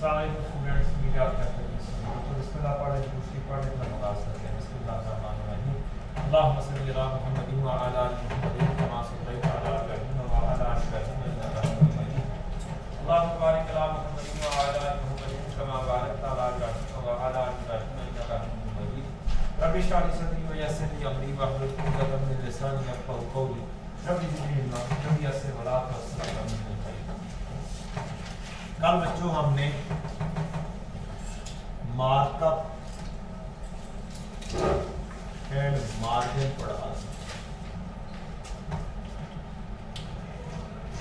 Students media करते हैं तो बिस्मिल्लाह पढ़े दूसरी पढ़े का आगाज करते हैं। बिस्मिल्लाहिर्रहमानिर्रहीम। अल्लाहुम्मा सल्ली अला मुहम्मदिन व अला आलि मुहम्मदिन कमा सल्लैता अला इब्राहीम व अला आलि इब्राहीम इन्नका हमीदुम मजीद। अल्लाहुम्मा बारिक अला मुहम्मदिन व अला आलि मुहम्मदिन कमा बारकता अला इब्राहीम व अला आलि इब्राहीम इन्नका हमीदुम मजीद। रब्बि इश्रह लि सदरी व यस्सिर लि अमरी वहलुल उक़दतम मिन लिसानी यफ़क़हू क़ौली। रब्बि ज़िदनी इल्मा रब्बि यस्सिर व ला तुअस्सिर रब्बि मिन खैर। कल बच्चों हमने मार्कअप एंड मार्जिन पढ़ा।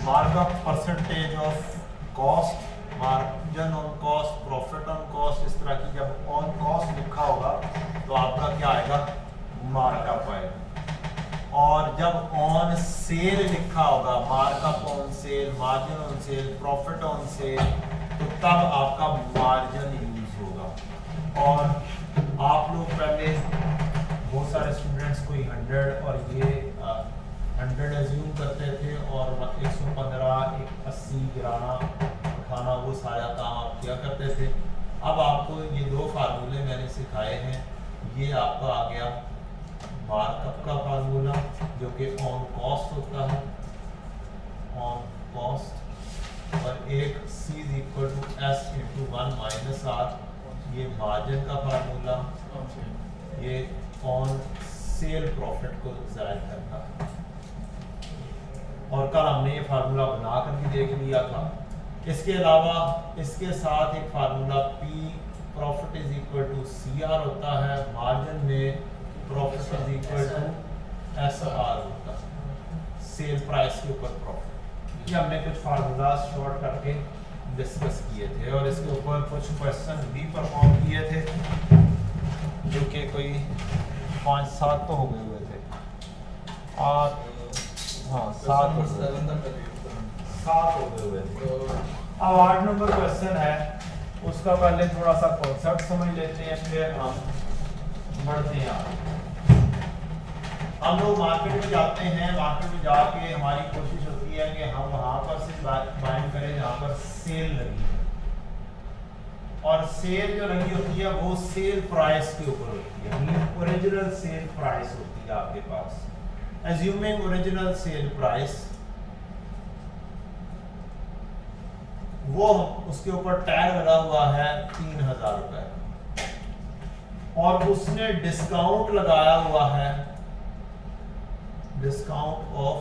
Markup percentage of cost, margin on cost, profit on cost, इस तरह की जब ऑन कॉस्ट लिखा होगा तो आपका क्या आएगा, मार्कअप आएगा। और जब ऑन सेल लिखा होगा, markup on sale, margin on sale, profit on sale, तो तब आपका मार्जिन यूज होगा। और आप लोग पहले बहुत सारे स्टूडेंट्स कोई 100 और ये 100 एज्यूम करते थे और 115, 80 गिराना उठाना, वो सारा काम आप किया करते थे। अब आपको ये दो फार्मूले मैंने सिखाए हैं। ये आपका आ गया मार्कअप का फार्मूला जो कि ऑन कॉस्ट होता है, ऑन कॉस्ट, और एक C = S × 1 - R, ये मार्जिन का फार्मूला, ये ऑन सेल प्रॉफिट को ज़ाहिर करता है। और कल हमने ये फार्मूला बना कर भी देख लिया था। इसके अलावा इसके साथ एक फार्मूला P प्रॉफिट = CR होता है, मार्जिन में प्रॉफिट = SR होता है, सेल प्राइस के ऊपर प्रॉफिट। ये हमने कुछ फार्मूला शॉर्ट करके डिस्कस किए थे और इसके ऊपर कुछ क्वेश्चन भी परफॉर्म किए थे जो कि कोई 5-7 तो हो गए हुए थे। और हाँ 7 हो गए हुए थे। अब 8 नंबर क्वेश्चन है, उसका पहले थोड़ा सा कॉन्सेप्ट समझ लेते हैं, फिर हम बढ़ते हैं। हम लोग मार्केट में जाते हैं, मार्केट में जाके हमारी कोशिश होती है कि हम वहां पर से बाइंग करें जहां पर सेल लगी है। और सेल जो लगी होती है वो सेल प्राइस के ऊपर होती है, ओरिजिनल सेल प्राइस होती है आपके पास। एज्यूमिंग ओरिजिनल सेल प्राइस, वो उसके ऊपर टैग लगा हुआ है 3000 रुपए और उसने डिस्काउंट लगाया हुआ है, डिस्काउंट ऑफ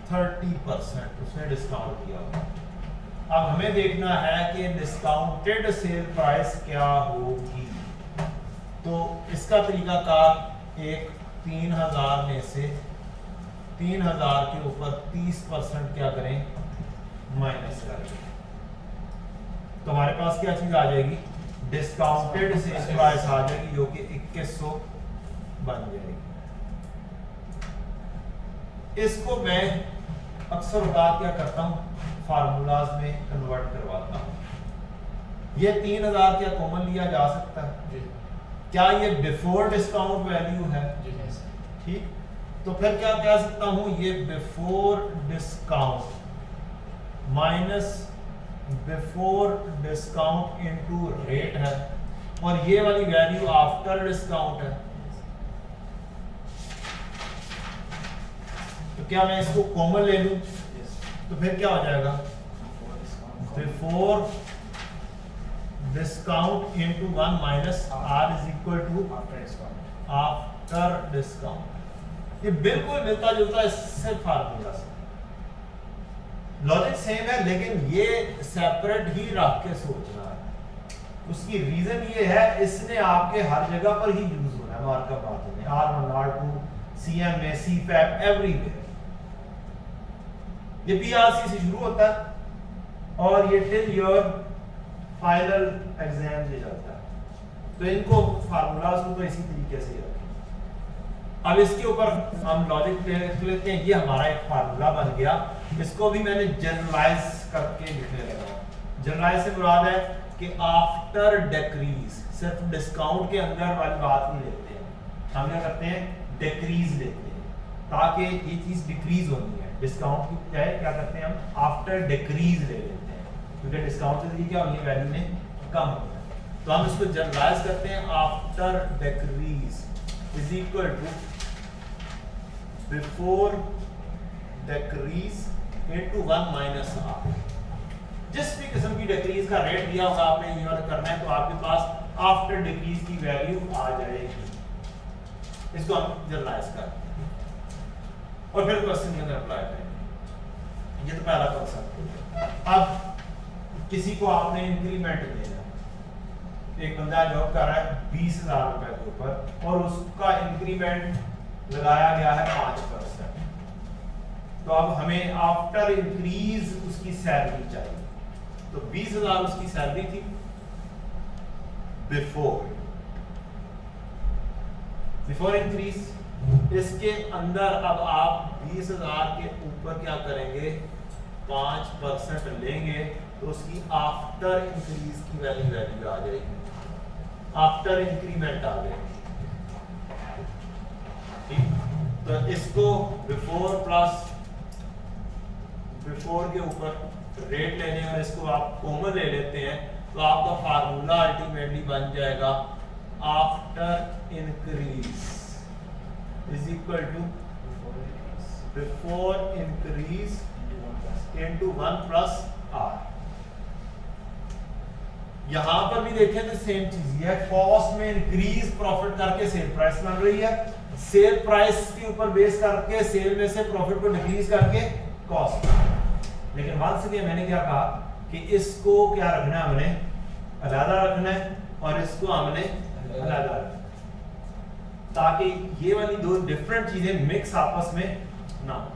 30%, उसने डिस्काउंट दिया हुआ। अब हमें देखना है कि डिस्काउंटेड सेल प्राइस क्या होगी। तो इसका तरीकाकार एक 3000 में से 3000 के ऊपर 30% क्या करें, माइनस करें। तो हमारे पास क्या चीज आ जाएगी, डिस्काउंटेड सेल प्राइस आ जाएगी जो कि 2100 बन जाएगी। इसको मैं अक्सर औकात क्या करता हूं, फार्मूलाज में कन्वर्ट करवाता हूं। ये 3000 क्या कॉमन लिया जा सकता है? क्या ये बिफोर डिस्काउंट वैल्यू है? ठीक, तो फिर क्या कह सकता हूं, ये before discount minus before discount into rate है, और ये वाली वैल्यू आफ्टर डिस्काउंट है। तो क्या मैं इसको कॉमन ले लूं? तो फिर क्या हो जाएगा, before discount into 1 - R = after discount. ये बिल्कुल मिलता जुलता इससे फार्मूला से, लॉजिक सेम है, लेकिन ये सेपरेट ही रख के सोचना है। उसकी रीजन ये है, इसने आपके हर जगह पर ही यूज होना है। मार्कअप बात है R1, R2, CMA, CFAB, everywhere. ये PRC से शुरू होता है और ये टिल योर फाइनल एग्जाम ले जाता है। तो इनको फार्मूलाज को तो इसी तरीके से रखें। अब इसके ऊपर हम लॉजिक लेते हैं। ये हमारा एक फार्मूला बन गया, इसको भी मैंने जनरलाइज करके लिखने लगा। जनरलाइज से मुराद है कि आफ्टर डिक्रीज, सिर्फ डिस्काउंट के अंदर वाली बात नहीं लेते हैं, हम क्या करते हैं, डिक्रीज लेते हैं ताकि ये चीज डिक्रीज होनी है। डिस्काउंट की बजाय क्या करते हैं हम, आफ्टर डिक्रीज ले लेते हैं। क्योंकि डिस्काउंट से क्या होगी, वैल्यू में कम होगा। तो हम इसको जनरलाइज करते हैं, after decrease is equal to before decrease into 1 minus r. जिस भी किस्म की डिक्रीज का रेट दिया होगा आपने ये वाला करना है, तो आपके पास आफ्टर डिक्रीज की वैल्यू आ जाएगी। इसको हम जनरलाइज करते हैं और फिर क्वेश्चन के अंदर अप्लाई करेंगे। ये तो पहला कॉन्सेप्ट। अब किसी को आपने इंक्रीमेंट देना, एक बंदा जॉब कर रहा है 20,000 रुपए के ऊपर और उसका इंक्रीमेंट लगाया गया है 5%। तो अब हमें आफ्टर इंक्रीज उसकी सैलरी चाहिए। तो 20,000 उसकी सैलरी थी बिफोर इंक्रीज। इसके अंदर अब आप 20,000 के ऊपर क्या करेंगे, 5% लेंगे, तो उसकी आफ्टर इंक्रीज की वैल्यू आ जाएगी, आफ्टर इंक्रीमेंट आ जाएगी। ठीक, तो इसको बिफोर प्लस बिफोर के ऊपर रेट लेने और इसको आप कॉमन ले लेते हैं, तो आपका फार्मूला अल्टीमेटली बन जाएगा after increase is equal to before increase into 1 plus r. यहां पर भी देखें तो सेम चीज है, कॉस्ट में इंक्रीज प्रॉफिट करके सेल प्राइस बन रही है, सेल प्राइस के ऊपर बेस करके सेल में से प्रॉफिट को डिक्रीज करके कॉस्ट। लेकिन वंस अगेन मैंने क्या कहा कि इसको क्या रखना है, हमने अलग रखना है और इसको हमने अलग रखना है, ताकि ये वाली दो डिफरेंट चीजें मिक्स आपस में ना हो।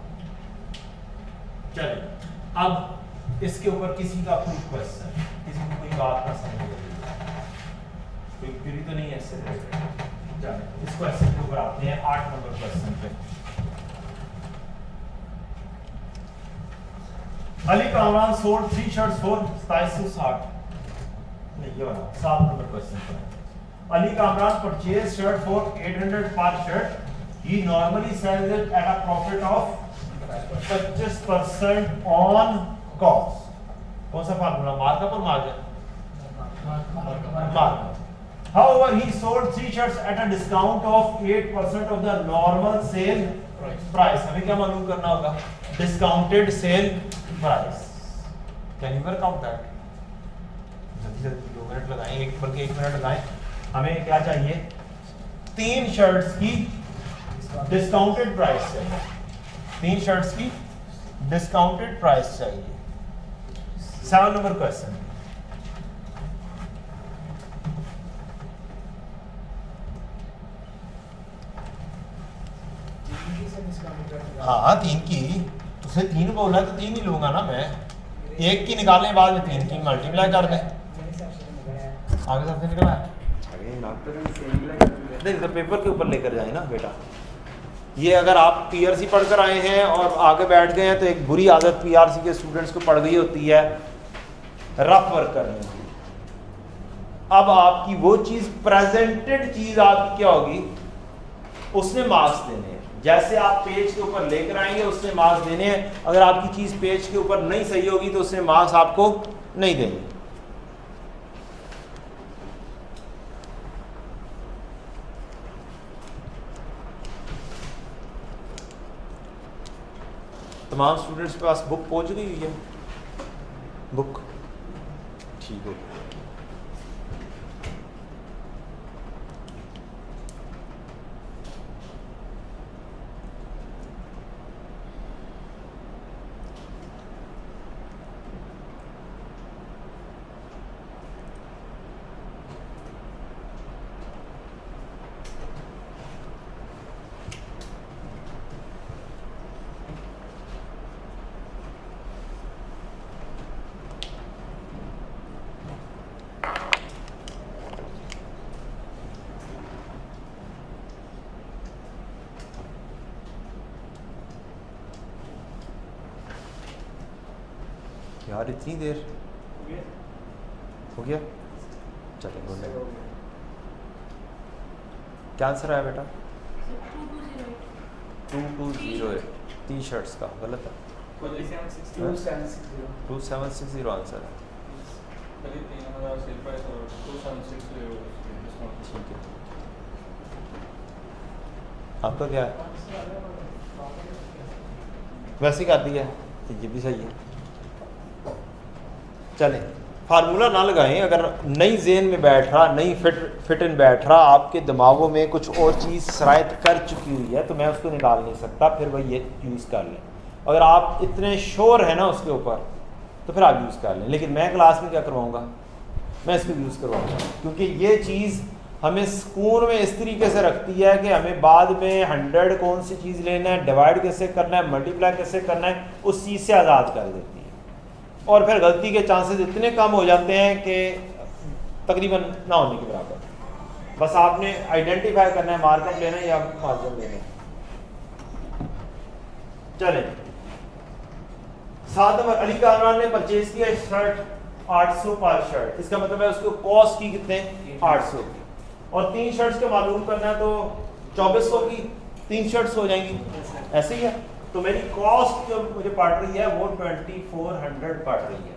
चलिए अब इसके ऊपर किसी का कोई क्वेश्चन, किसी को कोई बात ना समझ कोई क्वेरी तो नहीं है इससे रिलेटेड? चलिए इस क्वेश्चन के ऊपर आते हैं, 8 नंबर क्वेश्चन पे। Ali Kamran sold 3 shirts for 2760। नहीं, ये वाला 7 नंबर क्वेश्चन पर। Ali Kamran purchased shirt for 800 per shirt. He normally sells it at a profit of 25% on cost. कौन सा फार्मूला, मार्कअप और margin? Markup. However, he sold 3 shirts at a discount of 8% of the normal sale price. हमें क्या मालूम करना होगा? Discounted sale price. Can you work out that? जल्दी जल्दी 2 मिनट लगाएं, एक बल्कि 1 मिनट लगाएं। हमें क्या चाहिए, 3 शर्ट्स की डिस्काउंटेड प्राइस चाहिए, 3 शर्ट्स की डिस्काउंटेड प्राइस चाहिए। 7 नंबर क्वेश्चन। हाँ 3 की, तुझे 3 बोला तो 3 ही लूंगा ना मैं, 1 की निकालने बाद में 3 की मल्टीप्लाई कर दें। आगे सबसे निकला है नहीं, तो पेपर के ऊपर लेकर जाए ना बेटा। ये अगर आप पीआरसी पढ़कर आए हैं और आगे बैठ गए हैं तो एक बुरी आदत पीआरसी के स्टूडेंट्स को पड़ गई होती है, रफ वर्क करने की। अब आपकी वो चीज प्रेजेंटेड चीज आपकी क्या होगी, उसने मार्क्स देने हैं। जैसे आप पेज के ऊपर लेकर आएंगे उसने मार्क्स देने हैं। अगर आपकी चीज पेज के ऊपर नहीं सही होगी तो उसने मार्क्स आपको नहीं देंगे। तमाम स्टूडेंट्स के पास बुक पहुंच गई हुई है, बुक ठीक हो। यार इतनी देर हो गया, चलो बोले क्या आंसर आया बेटा? 2208 टी शर्ट्स का गलत है, 2760 आंसर है। प्राइस और 276 डिस्काउंट। आपका क्या है? वैसे ही कर दिया तो ये भी सही है। चलें, फार्मूला ना लगाएं। अगर नई जेन में बैठ रहा, नई फिट इन बैठ रहा, आपके दिमागों में कुछ और चीज़ शरायत कर चुकी हुई है तो मैं उसको निकाल नहीं सकता, फिर वही ये यूज़ कर लें। अगर आप इतने श्योर हैं ना उसके ऊपर तो फिर आप यूज़ कर लें। लेकिन मैं क्लास में क्या करवाऊँगा, मैं इसको यूज़ करवाऊँगा, क्योंकि ये चीज़ हमें सुकून में इस तरीके से रखती है कि हमें बाद में 100 कौन सी चीज़ लेना है, डिवाइड कैसे करना है, मल्टीप्लाई कैसे करना है, उस चीज़ से आज़ाद कर देती है। और फिर गलती के चांसेस इतने कम हो जाते हैं कि तकरीबन ना होने के बराबर। बस आपने आइडेंटिफाई करना है मार्कअप लेना है या मार्जिन लेना है। चलें, 7 नंबर, अली कामरान ने परचेज किया शर्ट 800 पर शर्ट। इसका मतलब है उसको कॉस्ट की कितने, 800 की, और 3 शर्ट्स के मालूम करना है तो 2400 की 3 शर्ट्स हो जाएंगी, ऐसे ही है। तो मेरी कॉस्ट जो मुझे पड़ रही है वो 2400 पड़ रही है।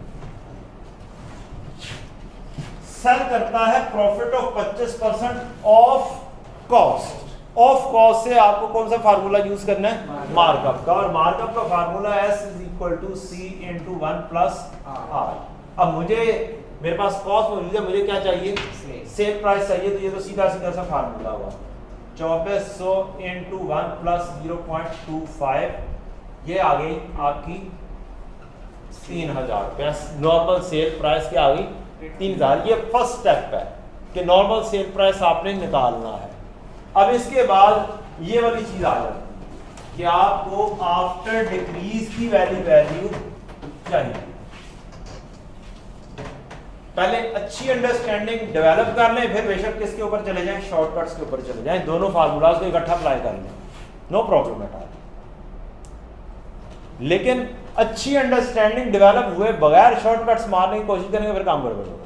सेल करता है profit of 25% of cost. Of cost से आपको कौन सा फार्मूला यूज करना है, मार्कअप का, और मार्कअप का फार्मूला S = C × 1 + R। अब मेरे पास कॉस्ट मौजूद है, मुझे क्या चाहिए, सेल प्राइस चाहिए, तो ये तो सीधा सीधा सा फार्मूला हुआ 2400 × 1 + 0.25, ये आ गई आपकी 3000 रुपया। नॉर्मल सेल प्राइस क्या आ गई, 3000। ये फर्स्ट स्टेप है कि नॉर्मल सेल प्राइस आपने निकालना है। अब इसके बाद ये वाली चीज आ जाती है कि आपको आफ्टर डिक्रीज की वैल्यू चाहिए। पहले अच्छी अंडरस्टैंडिंग डेवलप कर लें, फिर बेशक किसके ऊपर चले जाएं, शॉर्टकट्स के ऊपर चले जाएं, दोनों फार्मूलाज को इकट्ठा अप्लाई कर लें, नो प्रॉब्लम एट ऑल। लेकिन अच्छी अंडरस्टैंडिंग डेवलप हुए बगैर शॉर्टकट्स मारने की कोशिश करेंगे, फिर काम गड़बड़ होगा,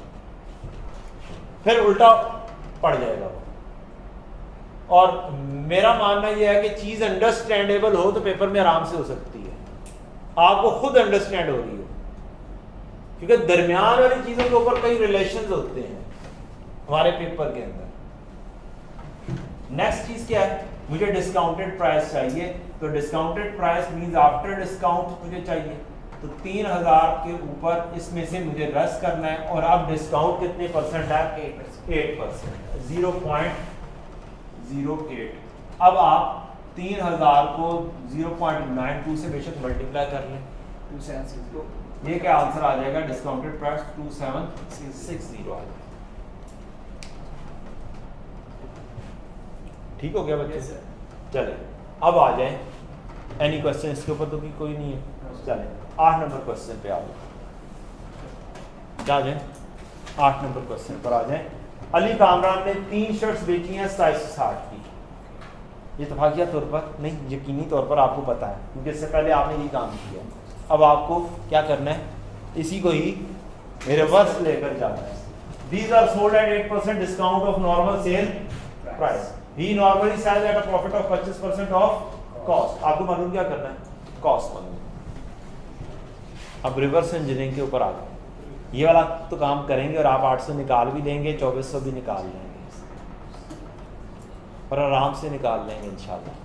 फिर उल्टा पड़ जाएगा। और मेरा मानना यह है कि चीज अंडरस्टैंडेबल हो तो पेपर में आराम से हो सकती है, आपको खुद अंडरस्टैंड हो रही हो, क्योंकि दरमियान वाली चीजों के ऊपर कई रिलेशंस होते हैं हमारे पेपर के अंदर। नेक्स्ट चीज क्या है, मुझे डिस्काउंटेड प्राइस चाहिए, तो discounted price means after discount मुझे चाहिए, तो 3000 के ऊपर इसमें से मुझे लेस करना है। और अब डिस्काउंट कितने परसेंट है, 8%, 0.08। अब आप 3000 को 0.92 से बेशक मल्टीप्लाई कर लें, 276, ये क्या आंसर आ जाएगा, डिस्काउंटेड प्राइस 2760 आ जाएगा। ठीक हो गया बच्चे, चले अब आ जाए एनी क्वेश्चन इसके ऊपर, तो भी कोई नहीं है। चले 8 नंबर क्वेश्चन पे आ जाए, 8 नंबर क्वेश्चन पर आ जाए। अली कामरान ने 3 शर्ट्स बेची हैं 2760 की। ये इत्तेफाकिया तौर पर नहीं, यकीनी तौर पर आपको पता है, क्योंकि इससे पहले आपने ये काम किया। अब आपको क्या करना है, इसी को ही रिवर्स लेकर जाना है। These are sold at 8% discount of normal sale price. He normally sells at a profit of 25% of cost. आपको मालूम क्या करना है, कॉस्ट मालूम। अब रिवर्स इंजीनियरिंग के ऊपर आ गए, ये वाला तो काम करेंगे और आप 800 निकाल भी लेंगे, 2400 भी निकाल लेंगे और आराम से निकाल लेंगे इंशाल्लाह।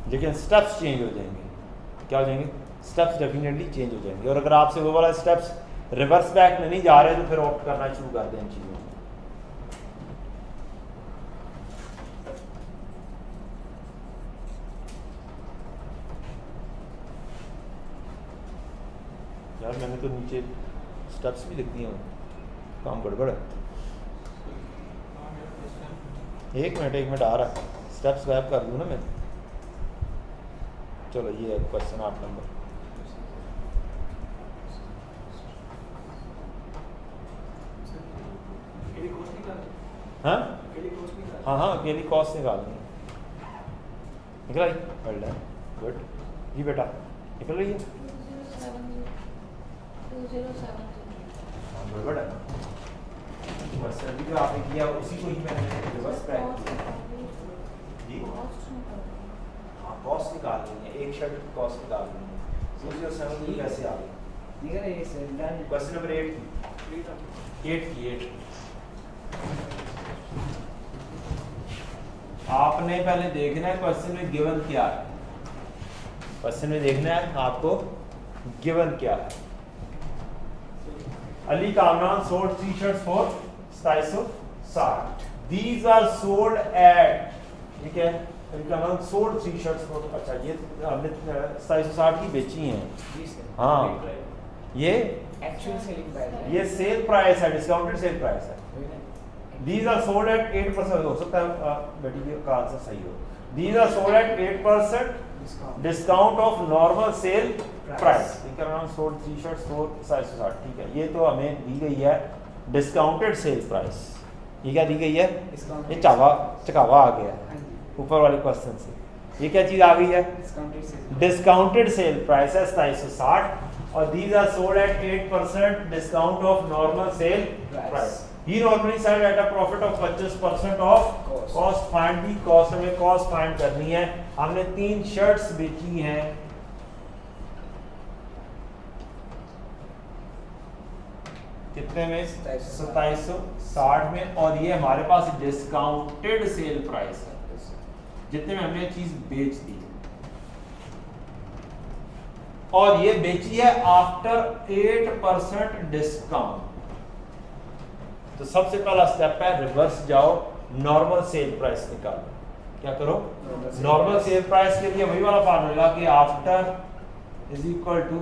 लेकिन स्टेप्स चेंज हो जाएंगे, क्या हो जाएंगे, स्टेप्स डेफिनेटली चेंज हो जाएंगे। और अगर आपसे वो वाला स्टेप्स रिवर्स बैक में नहीं जा रहे तो फिर ऑप्ट करना शुरू कर दें इन चीज़ों को। यार मैंने तो नीचे स्टेप्स भी लिख दिए हैं, काम गड़बड़ है। एक मिनट आ रहा है, स्टेप्स गायब कर दूँ ना मैं। चलो ये है क्वेश्चन 8 नंबर। हाँ हाँ अकेली कॉस्ट निकालनी है। निकल आई, वेल डन, गुड जी बेटा, निकल रही है। गड़बड़ है, क्वेश्चन भी जो आपने किया उसी को ही मैंने रिवर्स बैक किया जी। कॉस्ट निकालनी है, एक शर्ट की कॉस्ट निकालनी है। समझिए 7 कैसे आ गई? ठीक है ना, ये सेल डन। क्वेश्चन नंबर 8 आपने पहले देखना है क्वेश्चन में गिवन क्या है। क्वेश्चन में देखना है आपको गिवन क्या है। Ali Kamran sold 3 shirts for 2760। These are sold at, ठीक है, Ali Kamran sold 3 shirts for, अच्छा ये हमने 2760 की बेची हैं। जी सर। हाँ, ये एक्चुअल सेलिंग प्राइस है। ये सेल प्राइस है, डिस्काउंटेड सेल प्राइस है। These are sold at 8%, हो सकता है बेटी का आंसर सही हो। These are sold at 8% discount of normal sale price। ठीक है, मैंने sold 3 shirts for 760, ठीक है। ये तो हमें दी गई है discounted sale price। ये क्या दी गई है? ये चकावा आ गया ऊपर वाले क्वेश्चन से। ये क्या चीज आ गई है? डिस्काउंटेड सेल प्राइस है 2760 और these are sold at 8% discount of normal sale price। He normally sell at a profit of 25% of cost। Find the cost, हमें cost find करनी है। हमने 3 शर्ट्स बेची हैं, कितने में? 2760 में, और ये हमारे पास डिस्काउंटेड सेल प्राइस है, जितने में हमने चीज बेच दी, और ये बेची है आफ्टर 8% डिस्काउंट। तो सबसे पहला स्टेप है रिवर्स जाओ, नॉर्मल सेल प्राइस निकालो। क्या करो? नॉर्मल सेल प्राइस के लिए वही वाला फार्मूला कि after is equal to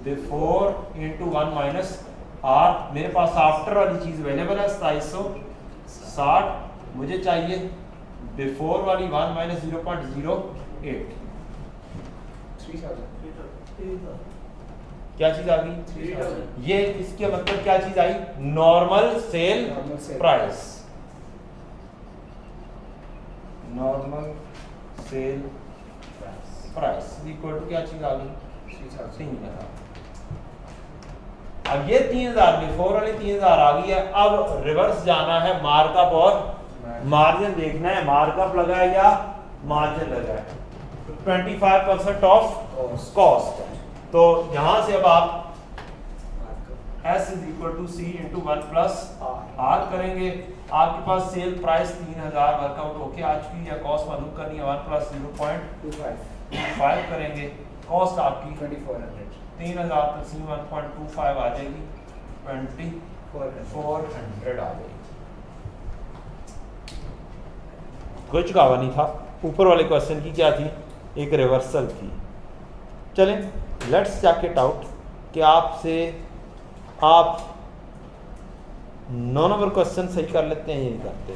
before into 1 minus r. मेरे पास आफ्टर वाली चीज अवेलेबल है 2760, मुझे चाहिए बिफोर वाली 1 माइनस 0.08। 3000 क्या चीज आ गई? ये इसके मतलब क्या चीज आई? Normal sale price. Normal sale price equal to क्या चीज आ गई? 3000। अब ये 3000 बिफोर वाली 3000 आ गई है। अब रिवर्स जाना है, मार्कअप और मार्जिन देखना है, मार्कअप लगा है या मार्जिन लगा है। 25% ऑफ कॉस्ट है, तो यहां से अब आप S is equal to c into 1 plus r करेंगे। आपके पास सेल प्राइस 3000 वर्कआउट होके आ चुकी है, कॉस्ट मालूम करनी है 1 प्लस 0.25 करेंगे, कॉस्ट आपकी 2400 3000 प्लस 1.25 आ जाएगी, 2400 आ जाएगी। कोई चुकावा नहीं था। ऊपर वाले क्वेश्चन की क्या थी? एक रिवर्सल थी। चलें लेट्स चेक इट आउट कि आपसे आप 9 नंबर क्वेश्चन सही कर लेते हैं, ये नहीं करते।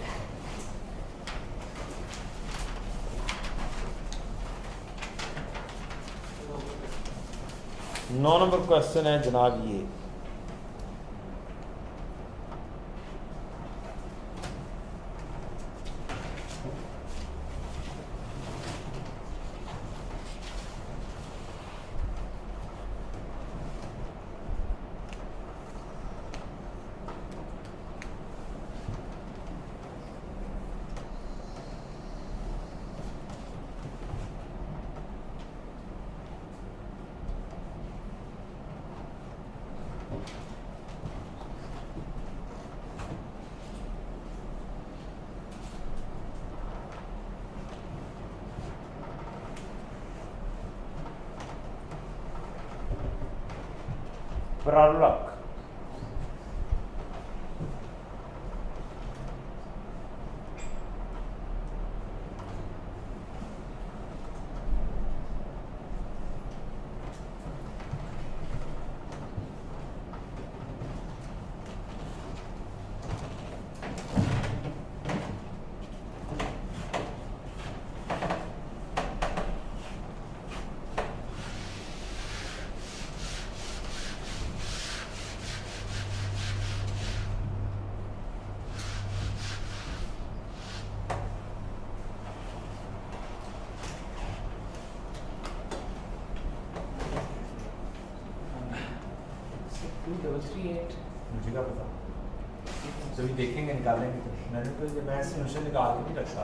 नौ नंबर क्वेश्चन है जनाब ये, प्रारुलक। मुझे क्या पता, जब देखेंगे निकालेंगे तो। मैंने तो ये मैं सोल्यूशन निकाल के नहीं रखा।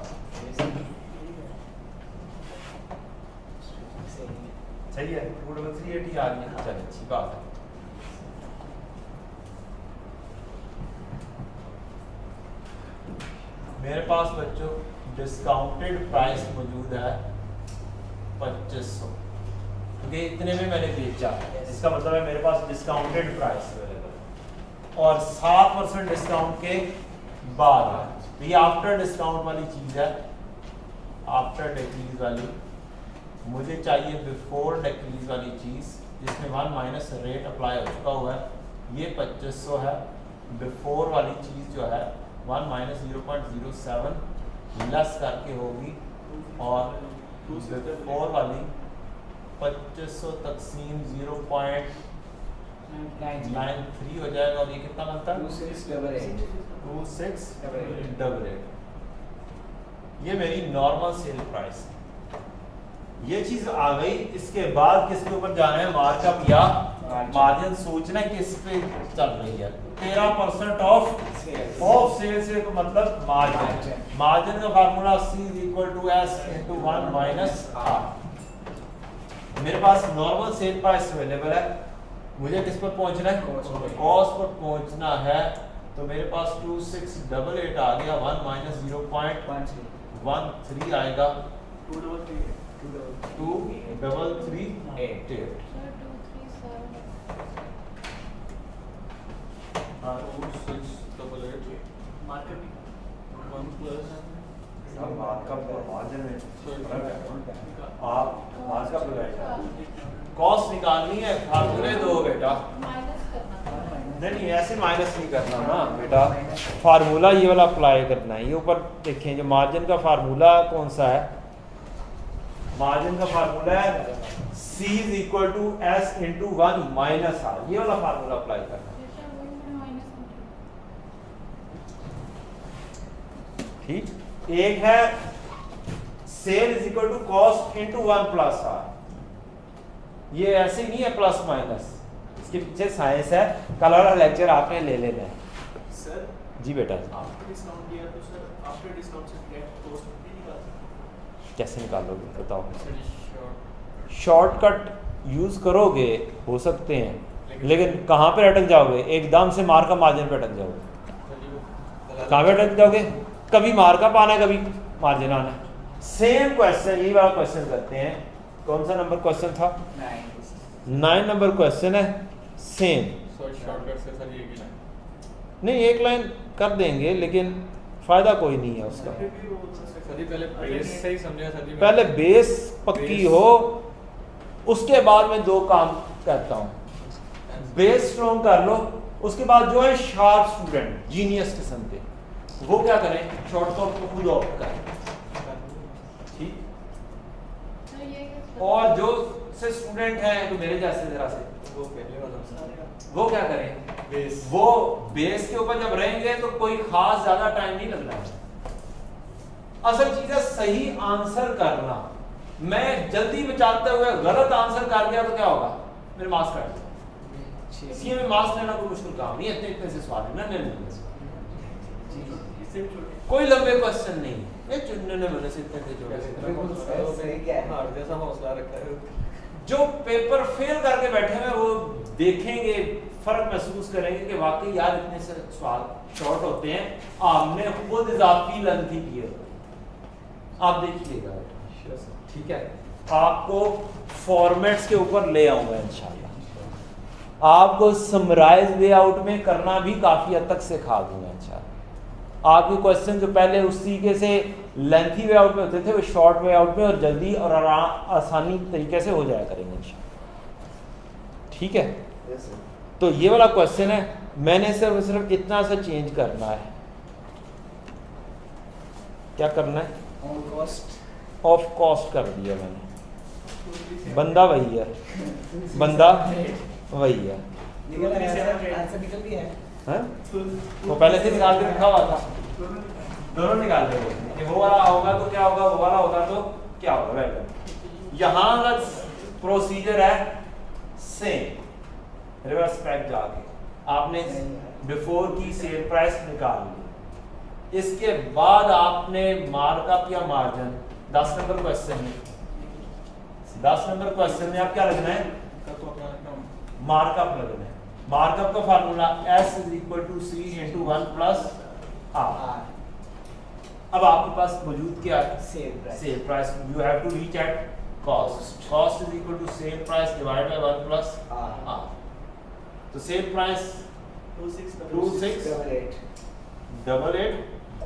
सही है 23380 आ गई है, चलिए अच्छी बात है। मेरे पास बच्चों डिस्काउंटेड प्राइस मौजूद है 2500, क्योंकि इतने में मैंने बेचा, इसका मतलब है मेरे पास डिस्काउंटेड प्राइस अवेलेबल और 7% डिस्काउंट के बाद है। तो ये आफ्टर डिस्काउंट वाली चीज़ है, आफ्टर डिक्रीज वाली। मुझे चाहिए बिफोर डिक्रीज वाली चीज़ जिसमें 1 माइनस रेट अप्लाई हो चुका हुआ है, ये 2500 है। बिफोर वाली चीज़ जो है 1 माइनस 0.07 लेस करके होगी और बिफोर वाली 2500 तकसीम 0.93 हो जाएगा और ये कितना बनता है 2688 2688। ये मेरी नॉर्मल सेल प्राइस है। ये चीज आ गई, इसके बाद किसके ऊपर जाना है, मार्कअप या मार्जिन। सोचना है किस पे चल रही है, 13% ऑफ सेल से मतलब मार्जिन। मार्जिन का formula C = S × 1 minus R। मेरे पास नॉर्मल सेल प्राइस अवेलेबल है, मुझे किस पर पहुंचना है, कॉस्ट पर पहुंचना है। तो मेरे पास 2688 आ गया, 1 माइनस 0.13 आएगा 2338। आप मार्कअप लगाएगा, कॉस्ट निकालनी है, फार्मूले दो बेटा। नहीं ऐसे माइनस नहीं करना ना बेटा, फार्मूला ये वाला अप्लाई करना है। ये ऊपर देखें जो मार्जिन का फार्मूला कौन सा है, मार्जिन का फार्मूला है C = S × 1 माइनस R। ये वाला फार्मूला अप्लाई करना है, ठीक। एक है सेल = कॉस्ट × 1 + R। ये ऐसे नहीं है प्लस माइनस, इसके पीछे साइंस है। कल वाला लेक्चर आपने ले लेना है सर। जी बेटा। आफ्टर डिस्काउंट दिया तो सर आफ्टर डिस्काउंट से नेट कॉस्ट कितनी निकालते कैसे निकालोगे बताओ। शॉर्टकट यूज करोगे हो सकते हैं, लेकिन कहाँ पे अटक जाओगे, एकदम से मार्कअप मार्जिन पे अटक जाओगे। कहाँ पे अटक जाओगे, कभी मार्कअप आना है कभी मार्जिन आना है। सेम क्वेश्चन, यही वाला क्वेश्चन करते हैं। कौन सा नंबर क्वेश्चन था, 9 नंबर क्वेश्चन है। सेम शॉर्टकट से सर ये की नहीं, एक लाइन कर देंगे लेकिन फायदा कोई नहीं है उसका। सर जी पहले बेस से ही समझा सर जी। पहले बेस पक्की हो, उसके बाद मैं 2 काम करता हूँ। बेस स्ट्रॉन्ग कर लो, उसके बाद जो है शार्प स्टूडेंट जीनियस किस्म के, वो क्या करें, शॉर्टकट को खुद ऑप्ट करें, ठीक। और जो से स्टूडेंट हैं तो मेरे जैसे जरा से, वो पहले वाला वो क्या करें, बेस। वो बेस के ऊपर जब रहेंगे तो कोई खास ज्यादा टाइम नहीं लगना है। असल चीज है सही आंसर करना। मैं जल्दी बचाते हुए गलत आंसर कर दिया तो क्या होगा, मेरे मार्क्स कट जाएंगे। सीए में मार्क्स लेना कोई मुश्किल काम नहीं है, इतने इतने से सवाल है ना, नहीं कोई लंबे क्वेश्चन नहीं, ये चुनने में से इतने जैसा हौसला रखा है। जो पेपर फेल करके बैठे हैं वो देखेंगे, फर्क महसूस करेंगे कि वाकई यार इतने से सवाल शॉर्ट होते हैं। आपने खुद इजाफी लेंथी किए, आप देखिएगा, ठीक है। आपको फॉर्मेट्स के ऊपर ले आऊंगा इंशाल्लाह, आपको समराइज लेआउट में करना भी काफी हद तक सिखा दूंगा इंशाल्लाह। आपके क्वेश्चन जो पहले उस तरीके से लेंथी वे आउट में होते थे वो शॉर्ट वे आउट में और जल्दी और आसानी तरीके से हो जाया करेंगे इंशाल्लाह, ठीक है। तो ये वाला क्वेश्चन है, मैंने सिर्फ इतना सा चेंज करना है। क्या करना है, ऑफ कॉस्ट कर दिया मैंने, बंदा वही है, बंदा वही है। वो पहले से निकाल के रखा हुआ था, दोनों निकाल देंगे कि वो वाला होगा तो क्या होगा, वो वाला होगा तो क्या होगा। वेलकम। यहाँ का प्रोसीजर है सेम, रिवर्स बैक जाके आपने बिफोर की सेल प्राइस निकाल ली, इसके बाद आपने मार्कअप या मार्जिन 10 नंबर क्वेश्चन में 10 नंबर क्वेश्चन में आप क्या लगना है, का तो अपना नाम मार्कअप लगना है। मार्कअप का फार्मूला S = C × 1 + R। अब आपके पास मौजूद क्या है, sale price. You have to reach at cost. Cost = sale price divided by 1 + R। तो सेल प्राइस 2688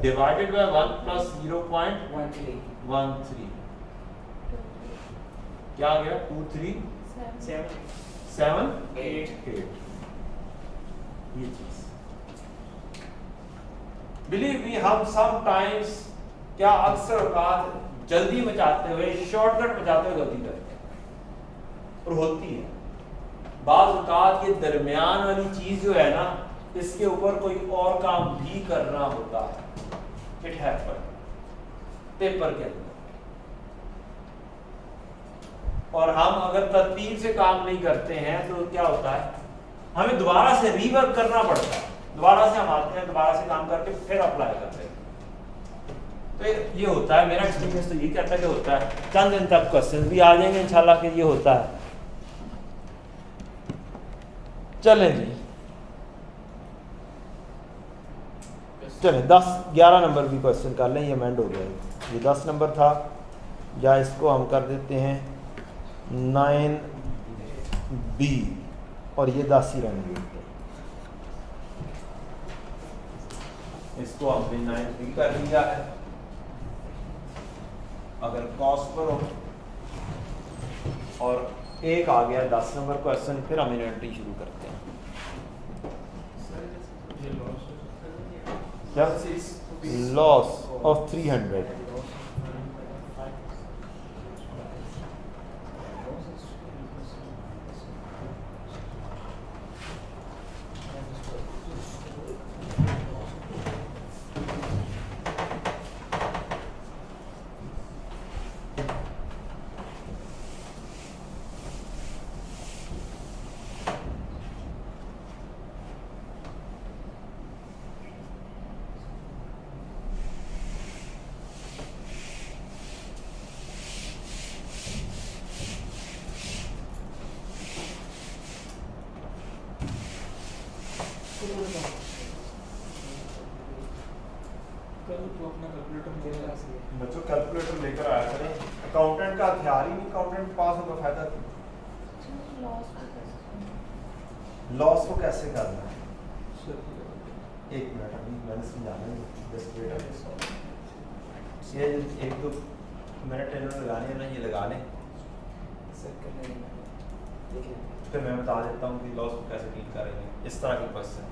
डिवाइडेड बाय 1 + 0.13 क्या आ गया, 2378। ये चीज बिलीव मी, हम समटाइम्स क्या अक्सर औकात जल्दी मचाते हुए, शॉर्टकट मचाते हुए गलती करते हैं, और होती है। बाज़ औकात ये दरमियान वाली चीज जो है ना, इसके ऊपर कोई और काम भी करना होता है। इट हैपन पेपर के अंदर, और हम अगर तरतीब से काम नहीं करते हैं तो क्या होता है, हमें दोबारा से रीवर्क करना पड़ता है। दोबारा से हम आते हैं, दोबारा से काम करके फिर अप्लाई करते हैं। तो ये होता है, मेरा एक्सपीरियंस तो ये कहता है कि होता है। चंद दिन तक क्वेश्चन भी आ जाएंगे इंशाल्लाह कि ये होता है। चलें जी, चलें 10-11 नंबर भी क्वेश्चन कर लें, ये मेंड हो गया। ये 10 नंबर था, या इसको हम कर देते हैं 9B, और ये 10 ही रहेंगे। इसको हमने 9B कर लिया है। अगर कॉस्ट पर हो और एक आ गया 10 नंबर क्वेश्चन, फिर हम इन्वेंटरी शुरू करते हैं। क्या लॉस ऑफ 300, बच्चों कैलकुलेटर लेकर आया करें। अकाउंटेंट का हथियार ही नहीं, अकाउंटेंट पास होगा फायदा। लॉस को कैसे करना है, एक मिनट अभी मैंने समझाना है। ये 1-2 मिनट इन्होंने लगाने हैं ना, ये लगा लें, फिर मैं बता देता हूँ कि लॉस को कैसे डील करेंगे। इस तरह के क्वेश्चन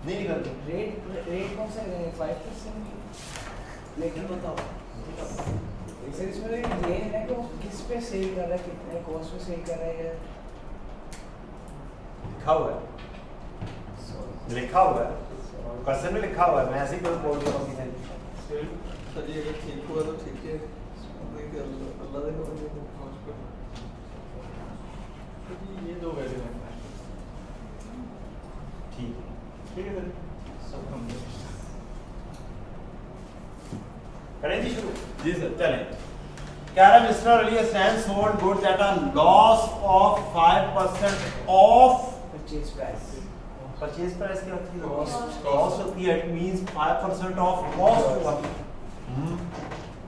नहीं निकलते। रेट कौन सा है, 5%? लेकिन बताओ सर, इसमें ये नहीं है कि वो किस पे सेल कर रहा है, कितने कॉस्ट पे सेल कर रहा है। लिखा हुआ है, लिखा हुआ है, क्वेश्चन में लिखा हुआ है। मैं ऐसे ही कोई बोल रहा हूँ कि सर ये अगर ठीक हुआ तो ठीक है, नहीं तो अल्लाह ने मुझे पहुंच कर ये 2 वैल्यू है। ठीक है सर, सब हम करें जी शुरू। जी सर। चलें। कह रहा mister Ali Hasnain sold goods at a loss of 5% of purchase price. Purchase price क्या होती है, Cost. कॉस्ट होती है। इट मींस 5% ऑफ कॉस्ट हुआ।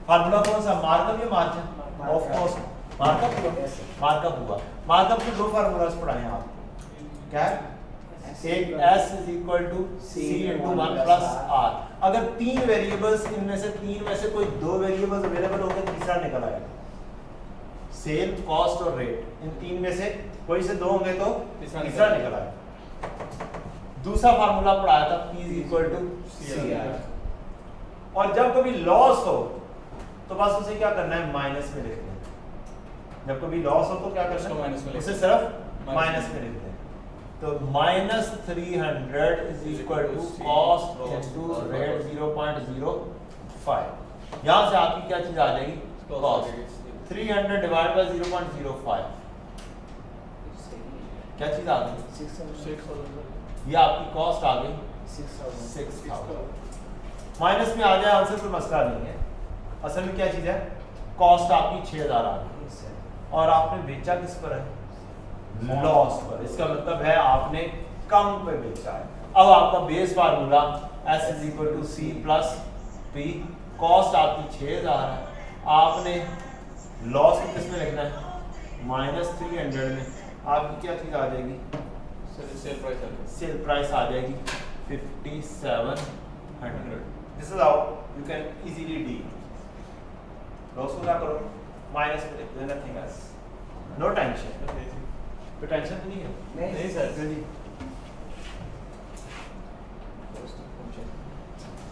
फार्मूला कौन सा, मार्कअप या मार्जिन ऑफ कॉस्ट? मार्कअप हुआ, मार्कअप हुआ। मार्कअप के 2 फार्मूलास पढ़ाए हैं आप। क्या है, एक S = C × 1 + R। अगर 3 वेरिएबल्स, इनमें से 3 में से कोई 2 वेरिएबल्स अवेलेबल होंगे, तीसरा निकल आएगा। सेल, कॉस्ट और रेट, इन 3 में से कोई से 2 होंगे तो तीसरा निकल आएगा। दूसरा फार्मूला पढ़ाया था P = CR। और जब कभी लॉस हो तो बस उसे क्या करना है, माइनस में लिखना है। जब कभी लॉस हो तो क्या करना उसको माइनस में है, उसे लिखना सिर्फ माइनस में लिखना है। तो -300 = कॉस्ट इनटू रेट 0.05। यहां से आपकी क्या चीज आ जाएगी, कॉस्ट। 300 डिवाइड बाय 0.05 क्या चीज आ गई, 6,000 ये आपकी कॉस्ट आ गई 6,000 माइनस में आ जाए आंसर, कोई मसला नहीं है। असल में क्या चीज है, कॉस्ट आपकी 6,000 आ गई और आपने बेचा किस पर है, लॉस पर। इसका मतलब है आपने कम पे बेचा है। अब आपका base formula S = C + P, cost आपकी 6,000 है, आपने लॉस को किस में लिखना है, -300 में। आपकी क्या चीज आ जाएगी, सेल प्राइस आ जाएगी 5700। This is how you can easily deal. Loss को क्या करो, माइनस में लिख दो, नथिंग एल्स, नो टेंशन। कोई टेंशन तो नहीं है, नहीं सर। जल्दी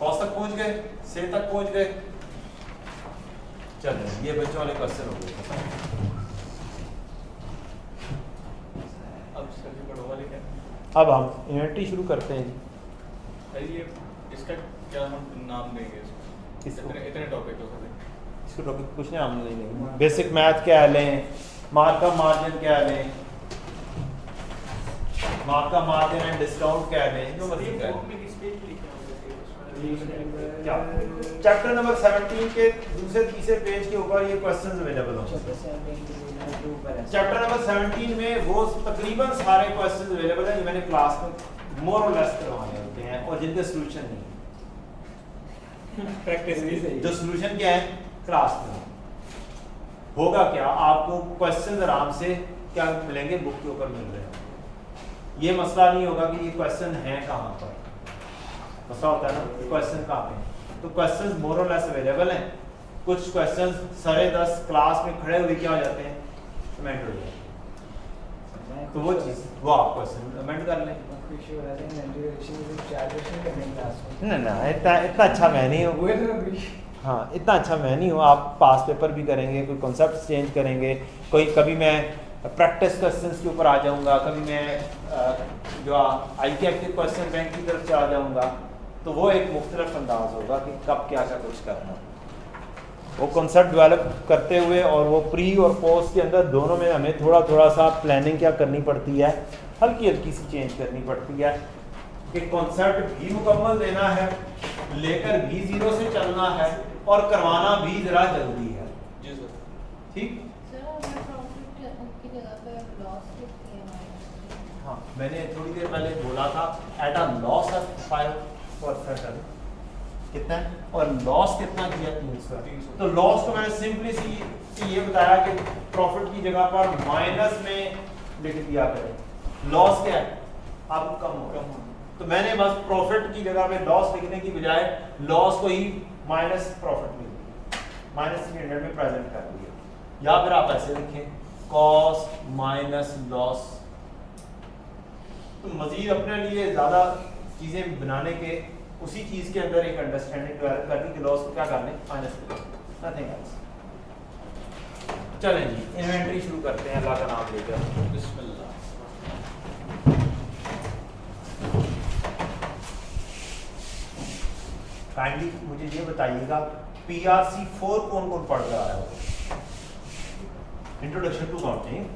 कॉस्ट तक पहुंच गए, सेल तक पहुंच गए। चलो ये बच्चों वाले क्वेश्चन हो गए। अब सर बड़ों वाले क्या, अब हम इन्वेंटरी शुरू करते हैं जी। सर ये इसका क्या हम नाम देंगे इसको, इसको? इतने टॉपिक हो सकते, इसको टॉपिक कुछ नहीं, हम नहीं, बेसिक मैथ क्या लें, मार्कअप मार्जिन क्या लें, मार्कअप मार्जिन एंड डिस्काउंट क्या लें, जो मर्जी क्या लें। में किस पेज पे लिखा क्या चैप्टर नंबर 17 के दूसरे तीसरे पेज के ऊपर ये क्वेश्चंस अवेलेबल होंगे। चैप्टर नंबर 17 में वो तकरीबन सारे क्वेश्चंस अवेलेबल हैं जो मैंने क्लास में मोर और लेस करवाने होते हैं और जिनके सॉल्यूशन नहीं है। प्रैक्टिस जो सॉल्यूशन क्या है क्लास में होगा, क्या आपको क्वेश्चंस आराम से क्या मिलेंगे, बुक के ऊपर मिल रहे हैं। ये मसला नहीं होगा कि ये क्वेश्चन है कहाँ पर, मसला होता है ना क्वेश्चन कहाँ पे। तो क्वेश्चंस मोर और लेस अवेलेबल हैं। कुछ क्वेश्चंस 10:30 क्लास में खड़े हुए क्या हो जाते हैं, कमेंट हो जाते हैं। तो वो चीज़ वो आप क्वेश्चन कमेंट कर लें। ना इतना अच्छा मैं नहीं हूँ। हाँ इतना अच्छा मैं नहीं हूँ। आप पास पेपर भी करेंगे, कोई कॉन्सेप्ट चेंज करेंगे, कोई कभी मैं प्रैक्टिस क्वेश्चंस के ऊपर आ जाऊँगा, कभी मैं जो ICAP के क्वेश्चन बैंक की तरफ से आ जाऊँगा। तो वो एक मुख्तलिफ अंदाज होगा कि कब क्या क्या कुछ करना, वो कॉन्सेप्ट डेवलप करते हुए और वो प्री और पोस्ट के अंदर दोनों में हमें थोड़ा थोड़ा सा प्लानिंग क्या करनी पड़ती है, हल्की हल्की सी चेंज करनी पड़ती है कि कॉन्सेप्ट भी मुकम्मल देना है, लेकर भी जीरो से चलना है और करवाना भी जरा जल्दी है। जी सर। ठीक, हाँ मैंने थोड़ी देर पहले बोला था एट अ लॉस ऑफ 5% कितना है और लॉस कितना किया 300। तो लॉस को मैंने सिंपली सी ये बताया कि प्रॉफिट की जगह पर माइनस में लिख दिया करें। लॉस क्या है, आपको कम हो, तो मैंने बस प्रॉफिट की जगह पे लॉस लिखने की बजाय लॉस को ही माइनस प्रॉफिट में -300 में प्रेजेंट कर दिया। या फिर आप ऐसे लिखें कॉस्ट माइनस लॉस। तो मजीद अपने लिए ज़्यादा चीज़ें बनाने के उसी चीज़ के अंदर एक अंडरस्टैंडिंग डेवलप करनी कि लॉस को क्या करने, माइनस करना, नथिंग एल्स। चलें जी इन्वेंटरी शुरू करते हैं, अल्लाह का नाम लेकर। बिस्मिल्लाह। काइंडली मुझे ये बताइएगा PRC 4 कौन कौन पढ़ रहा है? इंट्रोडक्शन टू अकाउंटिंग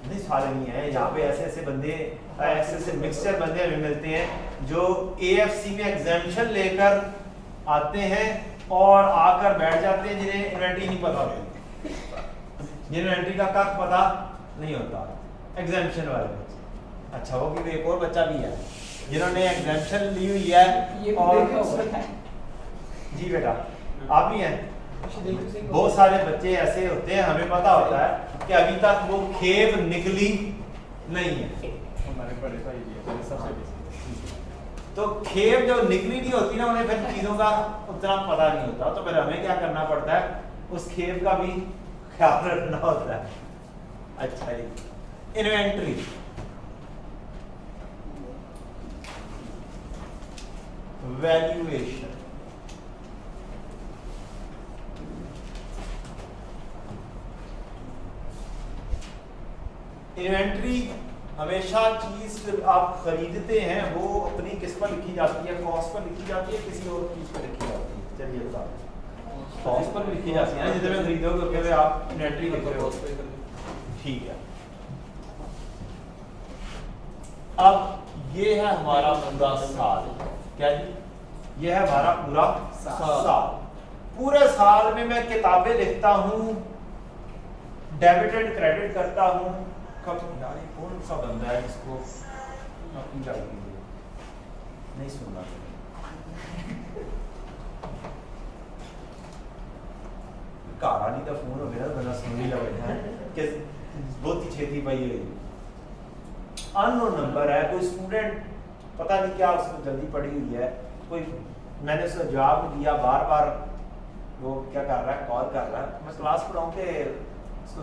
नहीं सारे नहीं है यहाँ पे। ऐसे ऐसे बंदे, ऐसे ऐसे मिक्सचर बंदे हमें मिलते हैं जो AFC में एग्जामिशन लेकर आते हैं और आकर बैठ जाते हैं जिन्हें इन्वेंटरी नहीं पता होती, जिन्हें इन्वेंटरी का कब पता नहीं होता, एग्जामिशन वाले बच्चे। अच्छा वो भी एक और बच्चा भी है जिन्होंने एग्जामिशन ली हुई है और जी बेटा आप ही हैं। बहुत सारे बच्चे ऐसे होते हैं, हमें पता होता है कि अभी तक वो खेप निकली नहीं है। हमारे बड़े भाई जी हैं, सबसे बेसिक। तो खेप जो निकली नहीं होती ना, उन्हें फिर चीज़ों का उतना पता नहीं होता। तो फिर हमें क्या करना पड़ता है, उस खेप का भी ख्याल रखना होता है। अच्छा जी इन्वेंट्री वैल्यूएशन। इन्वेंट्री हमेशा चीज आप खरीदते हैं वो अपनी किस पर लिखी जाती है, कॉस्ट पर लिखी जाती है, किसी और चीज पर लिखी जाती है? चलिए बता, कॉस्ट पर लिखी जाती है। जितने में खरीदोगे उतने में आप इन्वेंट्री लिख रहे हो। ठीक है, अब ये है हमारा पूरा साल। क्या जी? ये है हमारा पूरा साल। पूरे साल में मैं किताबें लिखता हूं, डेबिट एंड क्रेडिट करता हूं। कब यार ये कौन सा बंदा है इसको अपनी गाड़ी कीजिए, नहीं सुनना। कहानी का फोन हो गया, बना सुन ही लगा है कि बहुत ही छेती पाई है। अननोन नंबर है, कोई स्टूडेंट पता नहीं क्या उसको जल्दी पड़ी हुई है, कोई मैंने उसको जवाब दिया, बार बार वो क्या कर रहा है, कॉल कर रहा है। मैं क्लास पढ़ाऊं के उसको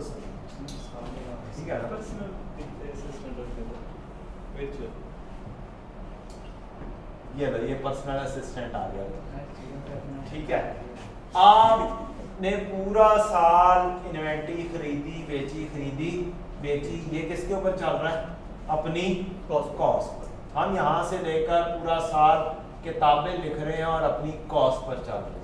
ठीक है ना? ये पर्सनल असिस्टेंट आ गया। ठीक है, आपने पूरा साल इन्वेंट्री खरीदी बेची, खरीदी बेची, ये किसके ऊपर चल रहा है? अपनी कॉस्ट पर। हम यहाँ से लेकर पूरा साल किताबें लिख रहे हैं और अपनी कॉस्ट पर चल रहे हैं।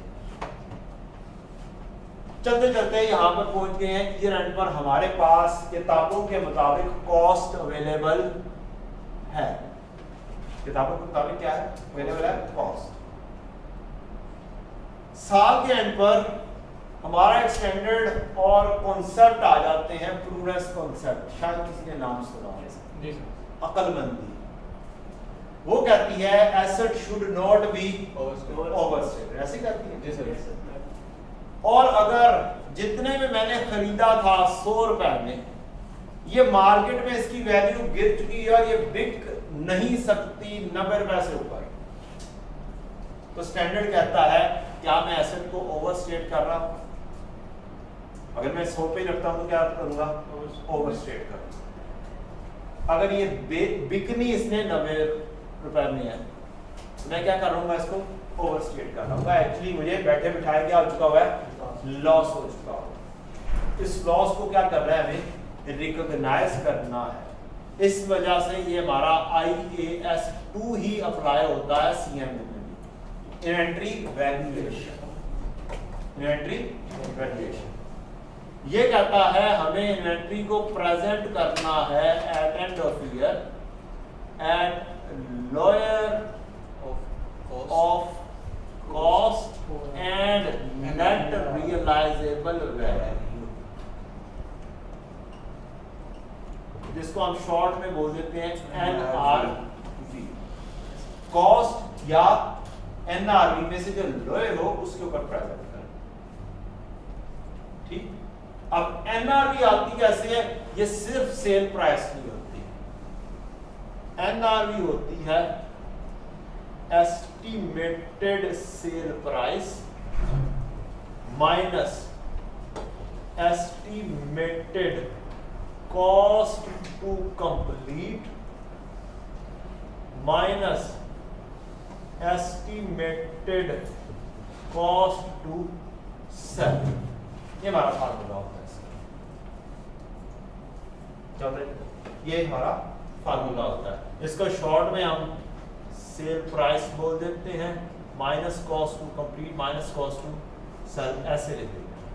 चलते चलते यहाँ पर पहुंच गए हैं। ईयर एंड पर हमारे पास किताबों के मुताबिक कॉस्ट अवेलेबल है। किताबों के मुताबिक क्या है? अवेलेबल है कॉस्ट। साल के एंड पर हमारा एक स्टैंडर्ड और कॉन्सेप्ट आ जाते हैं, प्रूडेंस कॉन्सेप्ट। शायद किसी ने नाम सुना है, अकलमंदी। वो कहती है asset should not be overstated, ऐसी कहती है। जी सर। और अगर जितने में मैंने खरीदा था 100 रुपए में, ये मार्केट में इसकी वैल्यू गिर चुकी है और ये बिक नहीं सकती 90 रुपए से ऊपर, तो स्टैंडर्ड कहता है क्या मैं एसेट को ओवरस्टेट कर रहा हूं? अगर मैं 100 पे रखता हूं तो क्या करूंगा? ओवरस्टेट करूंगा। अगर ये बिकनी इसने 90 रुपए में है, मैं क्या कर रहा हूँ? इसको ओवरस्टेट कर रहा हूँ। एक्चुअली मुझे बैठे बिठाए क्या हो चुका हुआ है? लॉस हो चुका हुआ। इस लॉस को क्या कर रहा है? हमें रिकॉग्नाइज करना है। इस वजह से ये हमारा IAS 2 ही अप्लाई होता है CM में। Inventory valuation. इन्वेंट्री वैल्यूएशन ये कहता है हमें इन्वेंट्री को प्रेजेंट करना है at end of year at lower of cost and net realisable value, जिसको हम शॉर्ट में बोल देते हैं NRV। कॉस्ट या NRV में से जो लोअर हो उसके ऊपर प्रेजेंट करें। ठीक, अब NRV आती कैसे है? ये सिर्फ सेल प्राइस नहीं होती, NRV होती है estimated sale price minus estimated cost to complete minus estimated cost to sell. ये हमारा फार्मूला होता है इसका। ये हमारा फार्मूला होता है। इसको शॉर्ट में हम सेल प्राइस बोल देते हैं minus cost to complete minus cost to sell, ऐसे लिख देते हैं।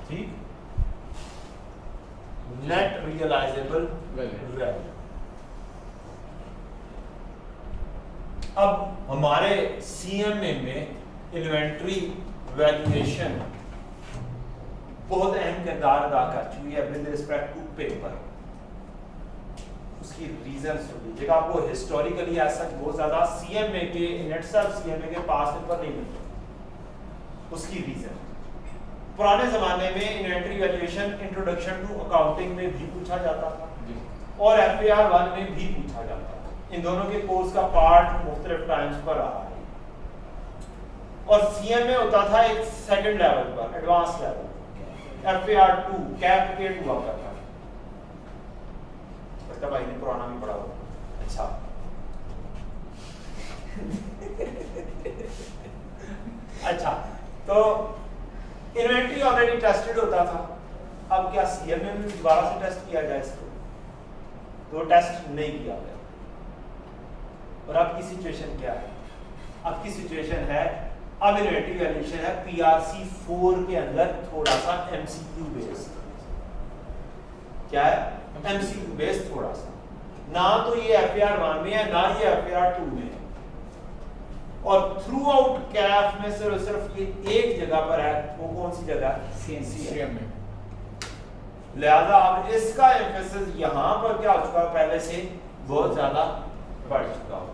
ठीक, नेट रियलाइजेबल वैल्यू। अब हमारे CMA में इन्वेंट्री वैल्यूएशन बहुत अहम किरदार अदा कर चुकी है विद रिस्पेक्ट टू पेपर। उसकी रीजंस हो लीजिएगा, आपको हिस्टोरिकली ऐसा बहुत ज्यादा CMA के इन इटसेल्फ CMA के पास पेपर नहीं मिलते। उसकी रीजन, पुराने जमाने में inventory valuation introduction to accounting में भी पूछा जाता था और FAR 1 में भी पूछा जाता था। इन दोनों के कोर्स का पार्ट मुख्तलिफ टाइम्स पर रहा है। और CMA होता था एक सेकंड लेवल पर, एडवांस लेवल। FAR 2 कैप हुआ करता था। भाई ने पुराना भी पढ़ा हुआ। अच्छा, तो इन्वेंट्री ऑलरेडी टेस्टेड होता था, अब क्या सीएमए में दोबारा से टेस्ट किया जाए इसको? तो टेस्ट नहीं किया गया। और अब की सिचुएशन क्या है? अब की सिचुएशन है, अब इन्वेंट्री वैल्यूएशन है पीआरसी 4 के अंदर थोड़ा सा एमसीक्यू बेस्ड। क्या है? एमसीक्यू बेस्ड थोड़ा सा। ना तो ये एफएआर 1 में है, ना ये एफएआर 2 में है, और थ्रू आउट कैफ में सिर्फ ये एक जगह पर है। वो कौन सी जगह? CMA। लिहाजा अब इसका एम्फेसिस यहाँ पर क्या हो चुका है, पहले से बहुत ज्यादा बढ़ चुका हो।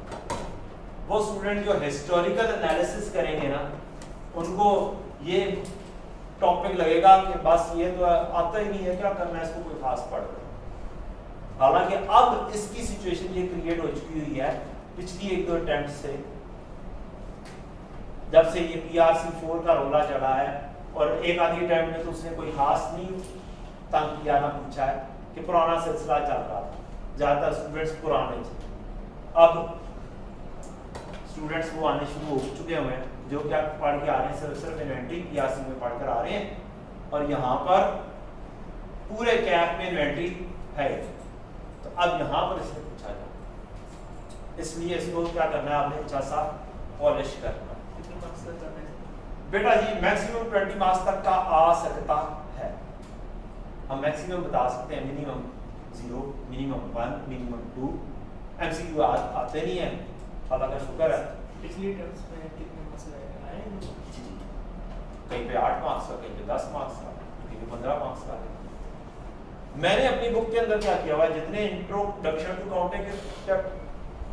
वो स्टूडेंट जो हिस्टोरिकल एनालिसिस करेंगे ना, उनको ये टॉपिक लगेगा कि बस ये तो आता ही नहीं है, क्या करना है इसको, कोई खास पढ़ रहा है। हालांकि अब इसकी सिचुएशन ये क्रिएट हो चुकी हुई है पिछली 1-2 अटेम्प्ट से, जब से ये पीआरसी 4 का रोला चला है। और एक आधी अटेम्प्ट में तो उसने कोई खास नहीं तंग किया, ना पूछा है कि पुराना सिलसिला चल रहा था, ज्यादातर स्टूडेंट्स पुराने थे। अब स्टूडेंट्स वो आने शुरू हो चुके हुए हैं जो क्या पढ़ के आ रहे हैं, सिर्फ इन्वेंट्री पीआरसी में पढ़कर आ रहे हैं, और यहाँ पर पूरे कैप में इन्वेंट्री है। तो अब यहाँ पर इसने पूछा जाए, इसलिए इसको क्या करना है, आपने अच्छा सा पॉलिश करना है। कितने मार्क्स तक करना है बेटा जी मैक्सिमम 20 मार्क्स तक का आ सकता है। हम मैक्सिमम बता सकते हैं, मिनिमम 0, मिनिमम 1, मिनिमम 2। एमसीक्यू आते नहीं है, अल्लाह का शुक्र है। पिछली टर्म्स में कितने मार्क्स आए? कहीं पे 8 मार्क्स का, कहीं पे 10 मार्क्स का, कहीं पे 15 मार्क्स का। मैंने अपनी बुक के अंदर क्या किया हुआ है, जितने इंट्रोडक्शन टू काउंटिंग के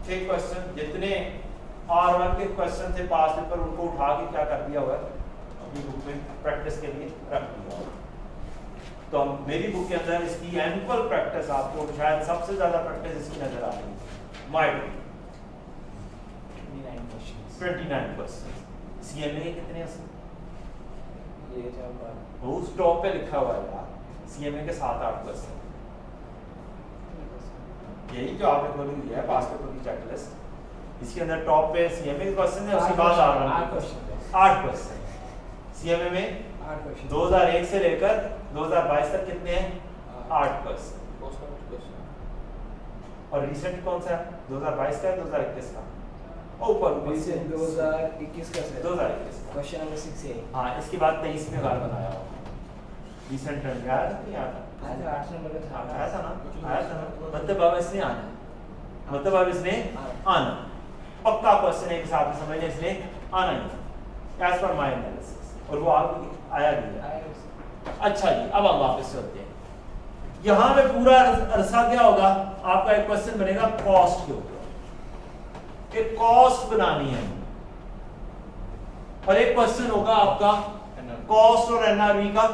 थे क्वेश्चन, जितने R1 के क्वेश्चन थे पास पेपर, उनको उठा के क्या कर दिया हुआ है, अपनी बुक में प्रैक्टिस के लिए रख दिया हुआ है। तो मेरी बुक के अंदर इसकी एम्पल प्रैक्टिस, आपको शायद सबसे ज्यादा प्रैक्टिस इसकी नजर आ रही है। Might 29 question. सीएमए के कितने हैं? ये क्या बात, वो स्टॉप पे लिखा हुआ है यार, सीएमए के 7-8 क्वेश्चन। यही जो आपने खोली हुई है पास पेपर की चेकलिस्ट, इसके अंदर टॉप पे सीएमए के क्वेश्चन है, उसके बाद 8 क्वेश्चन। सीएमए में 8 क्वेश्चन 2001 से लेकर 2022 तक कितने हैं? 8 क्वेश्चन। और रिसेंट कौन सा है? 2022 का है, 2021 का? ऊपर 2021 का से 2021 का। क्वेश्चन नंबर 6 है। हाँ, इसके बाद 23 में घर बनाया होगा। रिसेंट टर्म आया था नहीं आया था? आज 8 नंबर का था। आया था ना? आया था ना? मतलब अब इसने आना है, मतलब अब इसने आना पक्का क्वेश्चन एक हिसाब से समझ, इसने आना ही एज पर माय एनालिसिस, और वो आया भी है। अच्छा जी, अब हम वापस चलते हैं। यहाँ पे पूरा अरसा क्या होगा, आपका एक क्वेश्चन बनेगा कॉस्ट के ऊपर, एक कॉस्ट बनानी है, और एक क्वेश्चन होगा आपका कॉस्ट और एनआरवी का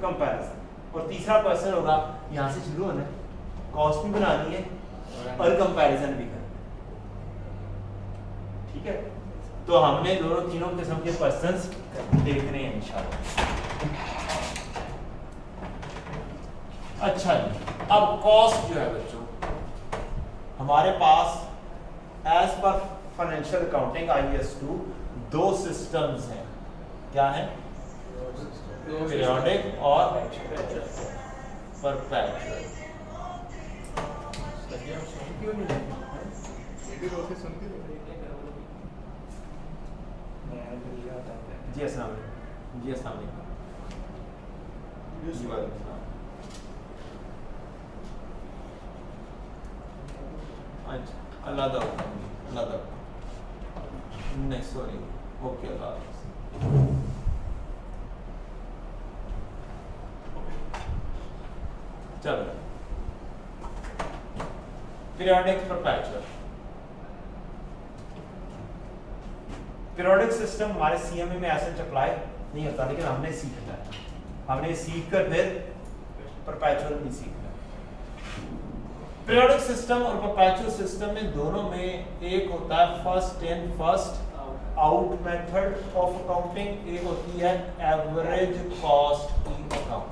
कंपैरिजन, और तीसरा क्वेश्चन होगा यहाँ से शुरू होना है, कॉस्ट भी बनानी है और कंपैरिजन भी करना है। ठीक है, तो हमने दोनों तीनों किस्म के क्वेश्चंस देखने हैं इंशाल्लाह। अच्छा जी, अब कॉस्ट जो है बच्चों, हमारे पास as per financial accounting IAS 2 2 systems हैं। क्या है? पीरियोडिक और परपेचुअल। जी अस्सलाम वालेकुम। जी अस्सलाम वालेकुम। जी वालेकुम सलाम। अच्छा, अल्लाह दा अल्लाह दा नहीं सॉरी, ओके अल्लाह हाफ़िज़। चलो, पीरियोडिक परपेचुअल। पीरियोडिक सिस्टम हमारे सीएमए में ऐसे अप्लाई नहीं होता, लेकिन हमने सीखना है, हमने सीख कर फिर परपेचुअल भी सीखना है। पीरियोडिक सिस्टम और परपेचुअल सिस्टम में दोनों में एक होता है first in first out method of accounting, एक होती है एवरेज कॉस्ट की अकाउंट,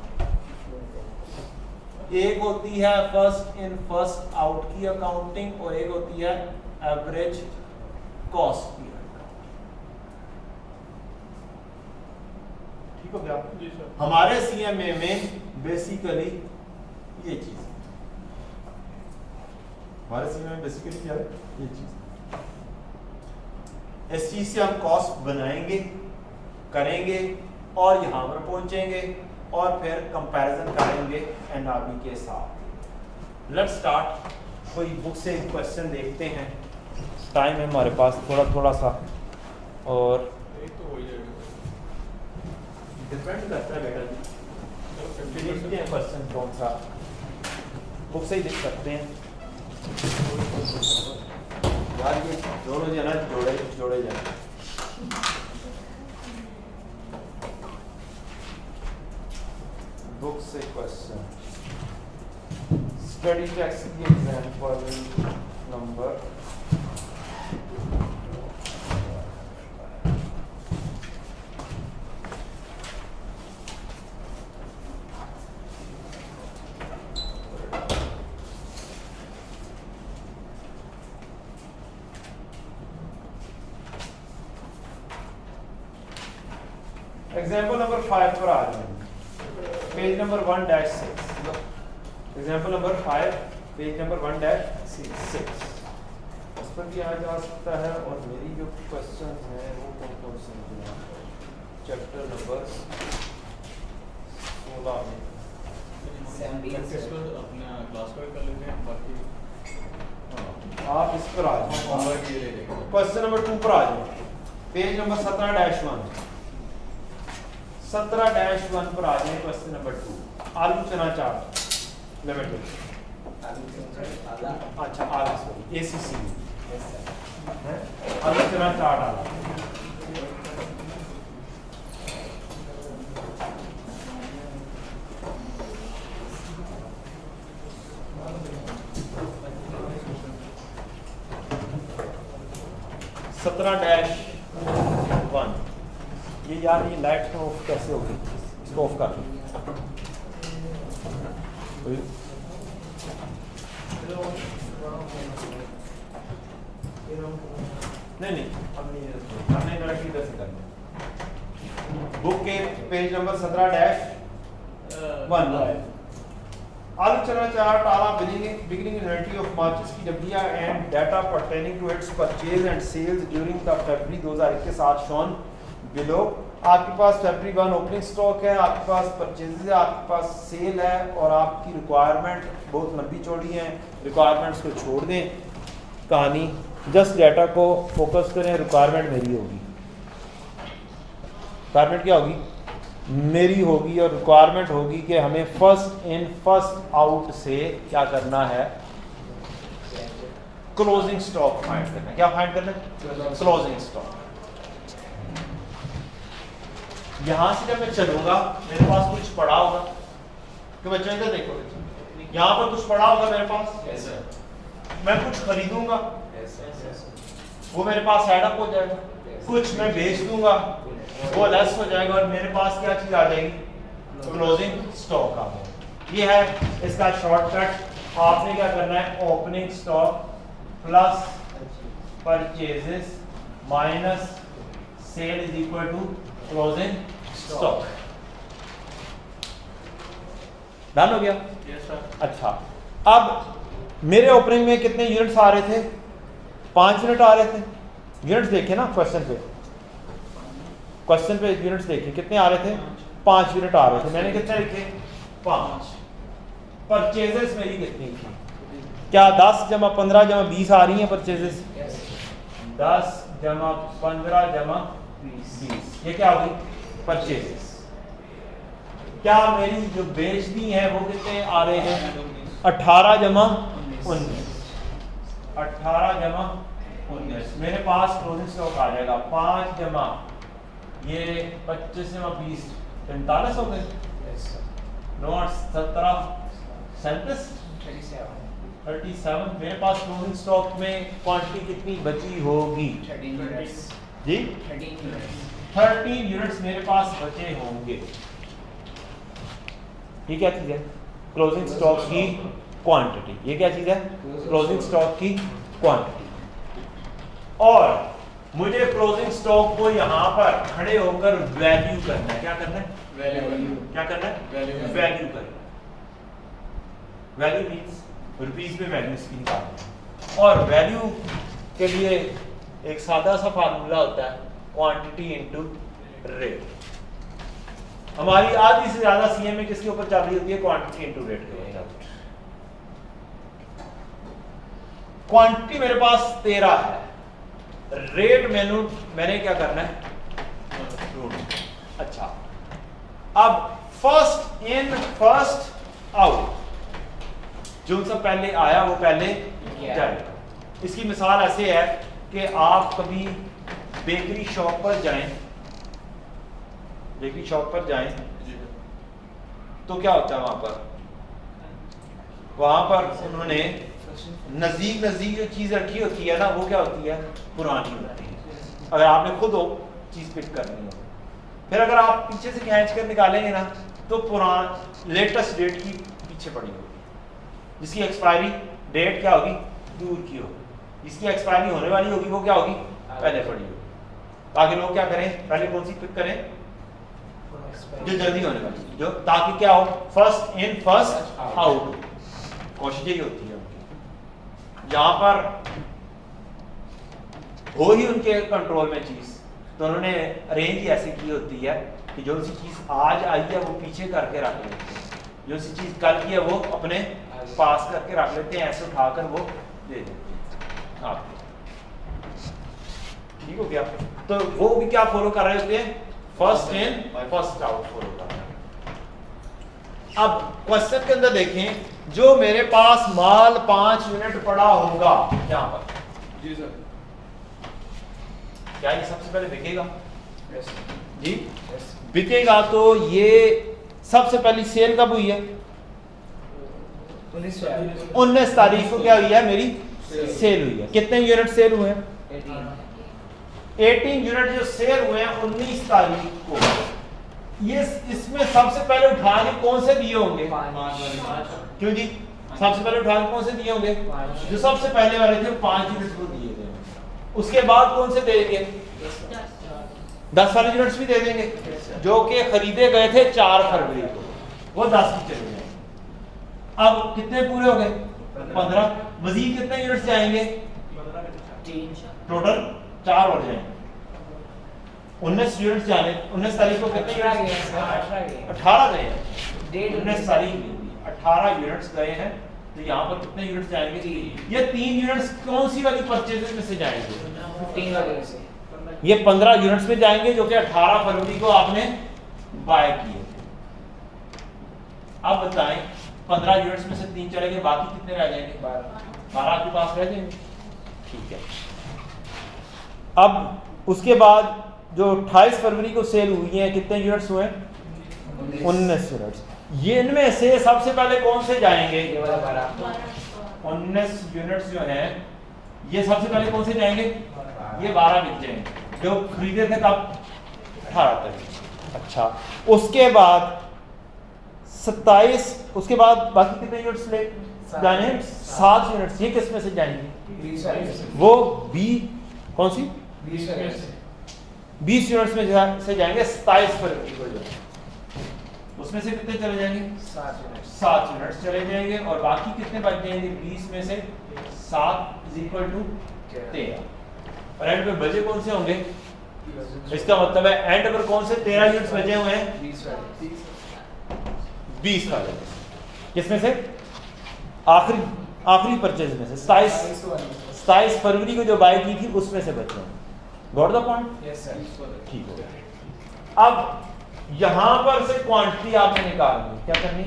एक होती है फर्स्ट इन फर्स्ट आउट की अकाउंटिंग, और एक होती है एवरेज कॉस्ट की। हो गया? जी सर। हमारे CMA में बेसिकली ये चीज, हमारे CMA में बेसिकली क्या है? ये चीज। इस चीज से हम कॉस्ट बनाएंगे, करेंगे और यहां पर पहुंचेंगे और फिर कंपैरिजन करेंगे NRV के साथ। Let's start. कोई बुक से क्वेश्चन देखते हैं, टाइम है हमारे पास थोड़ा सा, और एक तो हो ही जाएगा डिपेंड करता है बेटा जी, सर। देखते हैं क्वेश्चन कौन सा, बुक से ही देख सकते हैं यार। ये दोनों जना जोड़े जाए। बुक से क्वेश्चन, स्टडी टेक्स्ट की एग्जांपल नंबर एग्जाम्पल नंबर 5 पर आ जाए, page number 1-6। Example number 5 page number 1-6 उस पर भी आ जा सकता है। और मेरी जो क्वेश्चन है वो कौन से हैं? चैप्टर नंबर 16 में प्रैक्टिस को अपने क्लास पर कर लेते हैं, बाकी आप इस पर आ जाए। होमवर्क ये ले लेंगे। क्वेश्चन नंबर 2 पर आ जाए, पेज नंबर 17-1। 17-1 पर आ जाए क्वेश्चन नंबर 2। आलू चना चाट लिमिटेड। अच्छा आलू सॉरी ACC है, आलू चना चाट आलू। (17-1) ये यार ये लाइट ऑफ कैसे होगी? इसको ऑफ कर। नहीं अब नहीं, हमने डायरेक्टली इधर से करना। बुक के पेज नंबर 17-1। आलू चना चाट आला beginning inventory of Marches की डब्लिया and data pertaining to its purchase and sales during the February 2021 साथ shown below। आपके पास February 1 ओपनिंग स्टॉक है, आपके पास परचेजेज है, आपके पास सेल है, और आपकी रिक्वायरमेंट बहुत लंबी चौड़ी है। रिक्वायरमेंट्स को छोड़ दें कहानी, जस्ट डाटा को फोकस करें। रिक्वायरमेंट मेरी होगी, रिक्वायरमेंट क्या होगी? मेरी होगी। और रिक्वायरमेंट होगी कि हमें फर्स्ट इन फर्स्ट आउट से क्या करना है? क्लोजिंग स्टॉक फाइंड करना है। क्या फाइंड करना है? Closing stock. यहां से जब मैं चलूंगा मेरे पास कुछ पड़ा होगा कि बच्चों इधर देखो, यहां पर कुछ पड़ा होगा मेरे पास। yes, मैं कुछ खरीदूंगा, वो मेरे पास एड अप हो जाएगा। कुछ मैं बेच दूंगा, वो लेस हो जाएगा, और मेरे पास क्या चीज आ जाएगी? क्लोजिंग स्टॉक आ जाएगा। ये है इसका शॉर्टकट। आपने क्या करना है? Opening stock plus purchases minus sale is equal to closing stock. Done हो गया? Yes sir. अच्छा, अब मेरे ओपनिंग में कितने यूनिट्स आ रहे थे? 5 यूनिट आ रहे थे। यूनिट्स देखे ना क्वेश्चन पे यूनिट्स देखे कितने आ रहे थे? 5 यूनिट आ रहे थे। मैंने कितने लिखे? 5। परचेजेस मेरी कितनी थी? क्या 10 जमा 15 जमा 20 आ रही हैं परचेजेस? 10 जमा 15 जमा 20, ये क्या होगी? परचेजेस। क्या मेरी जो बेचनी है वो कितने आ रहे हैं? 18 जमा 19। 18 जमा 19 मेरे पास क्लोजिंग स्टॉक आ जाएगा। 5 जमा ये 25 जमा 20 45 हो गए। 9 17 37 मेरे पास क्लोजिंग स्टॉक में क्वांटिटी कितनी बची होगी? जी 13 यूनिट्स मेरे पास बचे होंगे। ये क्या चीज है? क्लोजिंग स्टॉक की क्वांटिटी। ये क्या चीज है? क्लोजिंग स्टॉक की क्वांटिटी। और मुझे क्लोजिंग स्टॉक को यहाँ पर खड़े होकर वैल्यू करना है। क्या करना है? वैल्यू क्या करना है? वैल्यू वैल्यू करना है। वैल्यू मीन्स रुपीस में वैल्यू इसकी निकालना। और वैल्यू के लिए एक सादा सा फार्मूला होता है, क्वांटिटी इनटू रेट। हमारी आधी से ज्यादा सीएमए किसके ऊपर चल रही होती है? क्वांटिटी इनटू रेट के ऊपर चल रही है। क्वांटिटी मेरे पास 13 है, रेट मैंने क्या करना है? अच्छा, अब फर्स्ट इन फर्स्ट आउट, जो सब पहले आया वो पहले जाएगा। इसकी मिसाल ऐसे है कि आप कभी बेकरी शॉप पर जाएं, बेकरी शॉप पर जाएं तो क्या होता है वहां पर उन्होंने नजदीक जो चीज रखी होती है ना, वो क्या होती है? पुरानी होती है। अगर आपने खुद वो चीज पिक करनी हो, फिर अगर आप पीछे से खींच कर निकालेंगे ना तो लेटेस्ट डेट की पीछे पड़ी होगी, जिसकी एक्सपायरी डेट क्या होगी? दूर की होगी। जिसकी एक्सपायरी होने वाली होगी वो क्या होगी? पहले पड़ी होगी। आगे लोग क्या करें? पहले कौन सी पिक करें? जो जल्दी होने वाली, जो ताकि क्या हो? First in first out. कोशिश यही होती है उनकी। जहां पर हो ही उनके कंट्रोल में चीज, तो उन्होंने अरेंज ही ऐसे की होती है कि जो सी चीज आज आई है वो पीछे करके रख लेते हैं, जो सी चीज कल की है वो अपने पास करके रख लेते हैं, ऐसे उठाकर वो दे देते हैं आपको। ठीक हो गया? तो वो भी क्या फॉलो कर रहे होते हैं? First in first out follow कर रहे हैं। अब क्वेश्चन के अंदर देखें, जो मेरे पास माल 5 यूनिट पड़ा होगा यहां पर, जी सर, क्या ये सबसे पहले बिकेगा? Yes. जी Yes. बिकेगा। तो ये सबसे पहली सेल कब हुई है? 19 तारीख को क्या हुई है? मेरी सेल हुई है। कितने यूनिट सेल हुए हैं? 18 यूनिट जो सेल हुए हैं 19 तारीख को। ये इसमें सबसे पहले उठाने कौन से दिए होंगे? क्यों जी? सबसे पहले उठाने कौन से दिए होंगे? जो सबसे पहले वाले थे 5 यूनिट को दिए थे। उसके बाद कौन से देंगे? 10 वाले यूनिट्स भी दे देंगे, जो कि खरीदे गए थे 4 फरवरी को, वो 10 भी चले जाएंगे। अब कितने पूरे हो गए? 15। मजीद कितने यूनिट्स जाएंगे? टोटल 4 और जाएंगे। 19 यूनिट्स जाने, 19 तारीख को कितने यूनिट्स? 18 गए हैं। 19 तारीख 18 यूनिट्स गए हैं। तो यहाँ पर कितने यूनिट्स जाएंगे? ये 3 यूनिट्स कौन सी वाली परचेज में से जाएंगे? 15 वाले में से। ये 15 यूनिट्स में जाएंगे जो कि 18 फरवरी को आपने बाय किए थे। अब बताएं, 15 यूनिट्स में से 3 चले गए, बाकी कितने रह जाएंगे? 12 आपके पास रह जाएंगे। ठीक है। अब उसके बाद जो 28 फरवरी को सेल हुई है, कितने यूनिट्स हुए? 19 यूनिट्स। ये इनमें से सबसे पहले कौन से जाएंगे? 19 यूनिट्स जो हैं, ये सबसे पहले कौन से जाएंगे? ये 12 बिक जाएंगे जो खरीदे थे तब 18 तक। अच्छा, उसके बाद 27, उसके बाद बाकी कितने यूनिट्स ले जाने? 7 यूनिट्स। ये किस में से जाएंगे? वो कौन सी 20 यूनिट्स में से जाएंगे 27 फरवरी को। जो उसमें से कितने चले जाएंगे? 7 यूनिट्स चले जाएंगे। और बाकी कितने बच जाएंगे? 20 में से 7 = 13। और एंड पे बचे कौन से होंगे? इसका मतलब है एंड पर कौन से 13 यूनिट्स बचे हुए हैं? 20 वाले। किसमें से? आखिरी परचेज में से 27 फरवरी को जो बाय की थी उसमें से बचे हैं। Got the point? Yes sir. ठीक हो गया। अब यहां पर से क्वांटिटी आपने निकालनी। क्या करनी?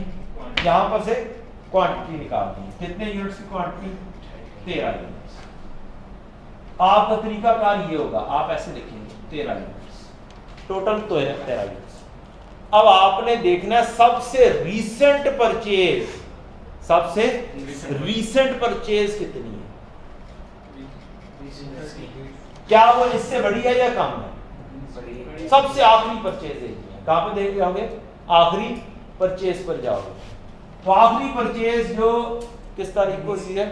यहां पर से क्वांटिटी निकालनी। कितने यूनिट्स की क्वांटिटी? 13 यूनिट्स। आपका तरीकाकार ये होगा, आप ऐसे लिखेंगे 13 यूनिट्स टोटल, तो है 13 यूनिट्स। अब आपने देखना सबसे रीसेंट परचेज, सबसे रीसेंट परचेज कितनी है? क्या वो इससे बड़ी है या कम है? सबसे आखिरी परचेज है। कहां पे देख जाओगे? आखिरी परचेज पर जाओगे। तो आखिरी परचेज जो किस तारीख को हुई है?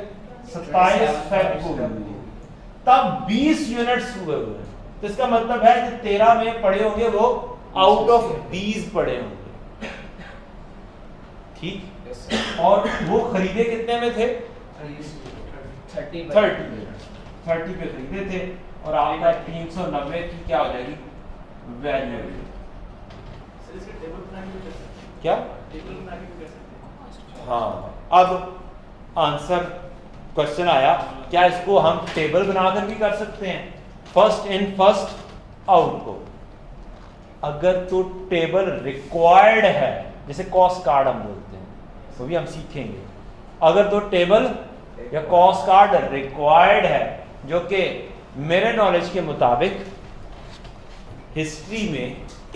27 फरवरी को हुई है। तब 20 यूनिट्स हुए हुए हैं। तो इसका मतलब है कि 13 में पड़े होंगे वो आउट ऑफ 20 पड़े होंगे, ठीक। और वो खरीदे कितने में थे? 30 30 पे खरीदे थे और आपका 390 की क्या हो जाएगी वैल्यू? सर इसके टेबल बनाने को कैसे? क्या? टेबल बनाने को कैसे? हाँ, अब आंसर क्वेश्चन आया, क्या इसको हम टेबल बनाकर भी कर सकते हैं, फर्स्ट इन फर्स्ट आउट को? अगर तो टेबल रिक्वायर्ड है, जैसे कॉस्ट कार्ड हम बोलते हैं, तो भी हम सीखेंगे। अगर तो टेबल या कॉस्ट कार्ड रिक्वायर्ड है, जो कि मेरे नॉलेज के मुताबिक हिस्ट्री में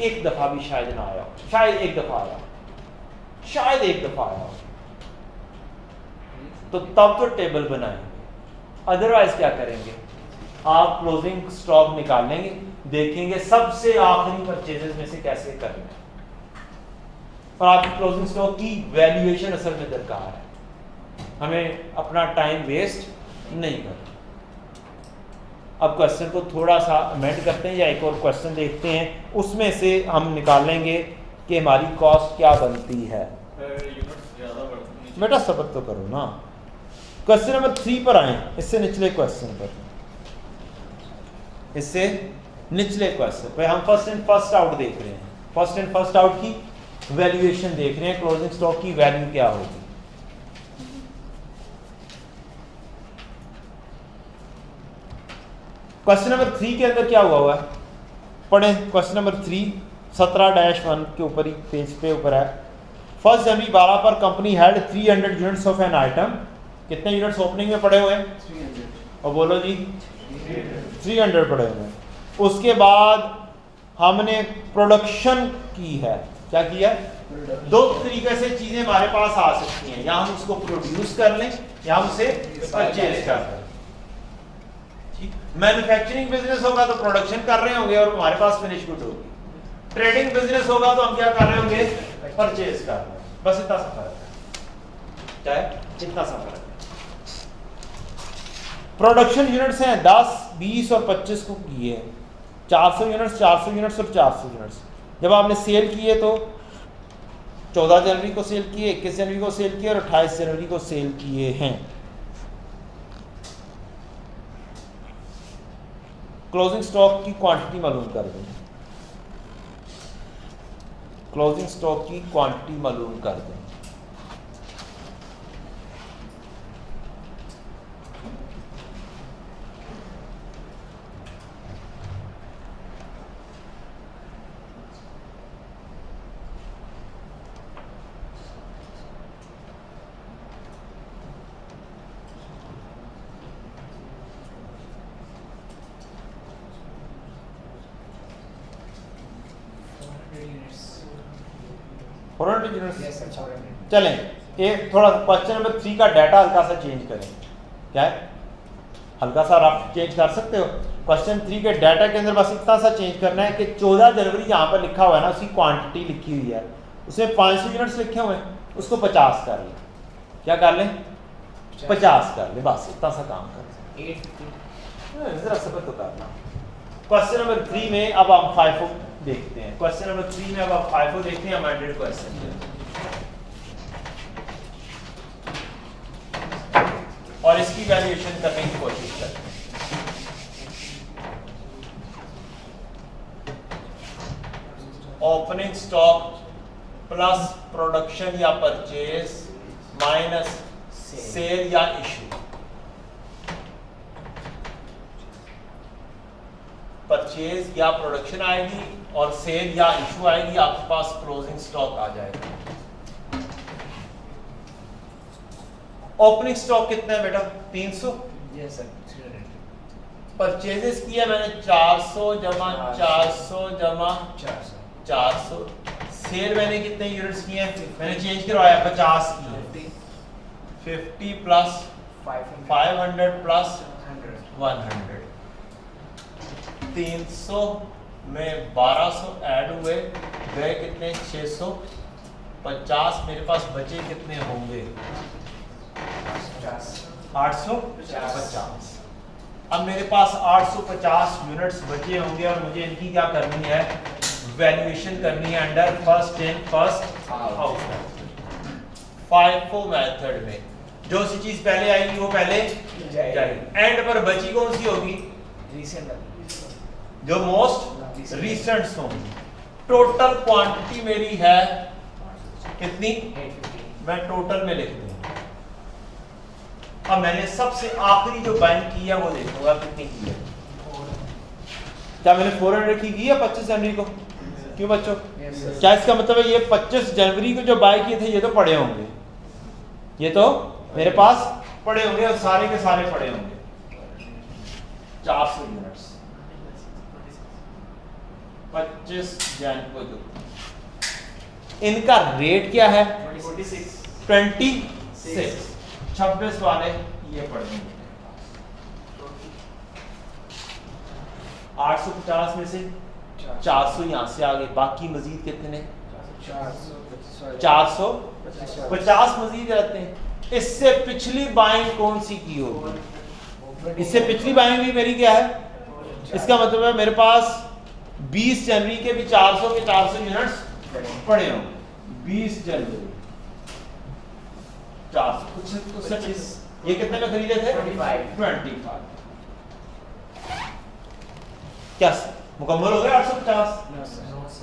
एक दफा भी शायद ना आया, शायद एक दफा आया, शायद एक दफा आया, तो तब तो टेबल बनाएंगे। अदरवाइज क्या करेंगे, आप क्लोजिंग स्टॉक निकाल लेंगे, देखेंगे सबसे आखिरी परचेजेस में से कैसे करना है, और आपकी क्लोजिंग स्टॉक की वैल्यूएशन असल में दरकार है। हमें अपना टाइम वेस्ट नहीं करना। अब क्वेश्चन को थोड़ा सा अमेंड करते हैं या एक और क्वेश्चन देखते हैं, उसमें से हम निकालेंगे कि हमारी कॉस्ट क्या बनती है। बेटा सब्र तो करो ना। क्वेश्चन नंबर 3 पर आए, इससे निचले क्वेश्चन पर, इससे निचले क्वेश्चन पर हम फर्स्ट इन फर्स्ट आउट देख रहे हैं। फर्स्ट इन फर्स्ट आउट की वैल्यूएशन देख रहे हैं, क्लोजिंग स्टॉक की वैल्यू क्या होगी। क्वेश्चन नंबर 3 के अंदर क्या हुआ है, पढ़ें। क्वेश्चन नंबर 3 17-1 के ऊपर ही पेज पे ऊपर है। फर्स्ट जनवरी 12 पर company had 300 units of an item. कितने यूनिट्स ओपनिंग में पड़े हुए हैं? 300। और बोलो जी 300 पड़े हुए हैं। उसके बाद हमने प्रोडक्शन की है, क्या किया? दो तरीके से चीजें हमारे पास आ सकती हैं, या हम उसको प्रोड्यूस कर लें या हम उसे परचेज कर लें। मैन्युफैक्चरिंग बिजनेस होगा तो प्रोडक्शन कर रहे होंगे और हमारे पास फिनिश गुड होगी। ट्रेडिंग बिजनेस होगा तो हम क्या कर रहे होंगे? परचेज कर रहे हैं। बस इतना सा फर्क है, क्या है? इतना सा फर्क है। प्रोडक्शन यूनिट्स हैं 10, 20 और 25 को किए, 400 यूनिट्स, 400 यूनिट्स और 400 यूनिट्स। जब आपने सेल किए तो 14 जनवरी को सेल किए, 21 जनवरी को सेल किए और 28 जनवरी को सेल किए हैं। क्लोजिंग स्टॉक की क्वांटिटी मालूम कर दें। क्लोजिंग स्टॉक की क्वांटिटी मालूम कर दें। चलें, एक थोड़ा क्वेश्चन नंबर 3 का डाटा हल्का सा चेंज करें। क्या है? हल्का सा आप चेंज कर सकते हो। क्वेश्चन 3 के डाटा के अंदर बस इतना सा चेंज करना है कि 14 जनवरी जहाँ पर लिखा हुआ है ना, उसकी क्वांटिटी लिखी हुई है, उसमें 500 यूनिट्स लिखे हुए हैं, उसको 50 कर लें। क्या कर लें? 50 कर लें, बस इतना सा काम कर। जरा सब्र तो करना। क्वेश्चन नंबर 3 में अब हम FIFO देखते हैं। क्वेश्चन नंबर 3 में अब आप FIFO देखते हैं, अमेंडेड क्वेश्चन, और इसकी वैल्यूएशन करने की कोशिश करते हैं। ओपनिंग स्टॉक प्लस प्रोडक्शन या परचेज माइनस सेल या इशू। परचेज या प्रोडक्शन आएगी और सेल या इशू आएगी, आपके पास क्लोजिंग स्टॉक आ जाएगा। ओपनिंग स्टॉक कितना है बेटा? 300। Yes sir, 300। परचेजेस किया मैंने 400 जमा 400 जमा 400। सेल मैंने कितने यूनिट्स किए हैं? मैंने चेंज करवाया 50 किए। 50 प्लस 500 प्लस 100। 300 में 1200 ऐड हुए, गए कितने? 650। मेरे पास बचे कितने होंगे? 850। अब मेरे पास 850 यूनिट्स बचे होंगे और मुझे इनकी क्या करनी है, वैल्यूएशन करनी है under first in first out FIFO method में। जो सी चीज पहले आएगी वो पहले जाएगी। एंड पर बची कौन सी होगी, रीसेंट जो मोस्ट रीसेंट होंगी। टोटल क्वांटिटी मेरी है कितनी, 850 मैं टोटल में लिख दूंगा। अब मैंने सबसे आखिरी जो बाइंग की है वो देखूंगा कितनी की है। क्या मैंने 400 की है 25 जनवरी को? क्यों बच्चों, Yes, sir. क्या इसका मतलब है ये 25 जनवरी को जो बाय किए थे ये तो पड़े होंगे, ये तो मेरे पास पड़े होंगे और सारे के सारे पड़े होंगे। 400 यूनिट्स 25 जन को जो इनका रेट क्या है 26 26। 26 वाले ये पड़ेंगे 850 में से 400 यहाँ से आ गए, बाकी मजीद कितने 450 मजीद रहते हैं। इससे पिछली बाइंग कौन सी की होगी, इससे पिछली बाइंग भी मेरी क्या है, इसका मतलब है मेरे पास 20 जनवरी के भी 400 के 400 यूनिट्स पड़े होंगे। 20 जनवरी 400 ये कितने में खरीदे थे 25। क्या मुकम्मल हो गया 850?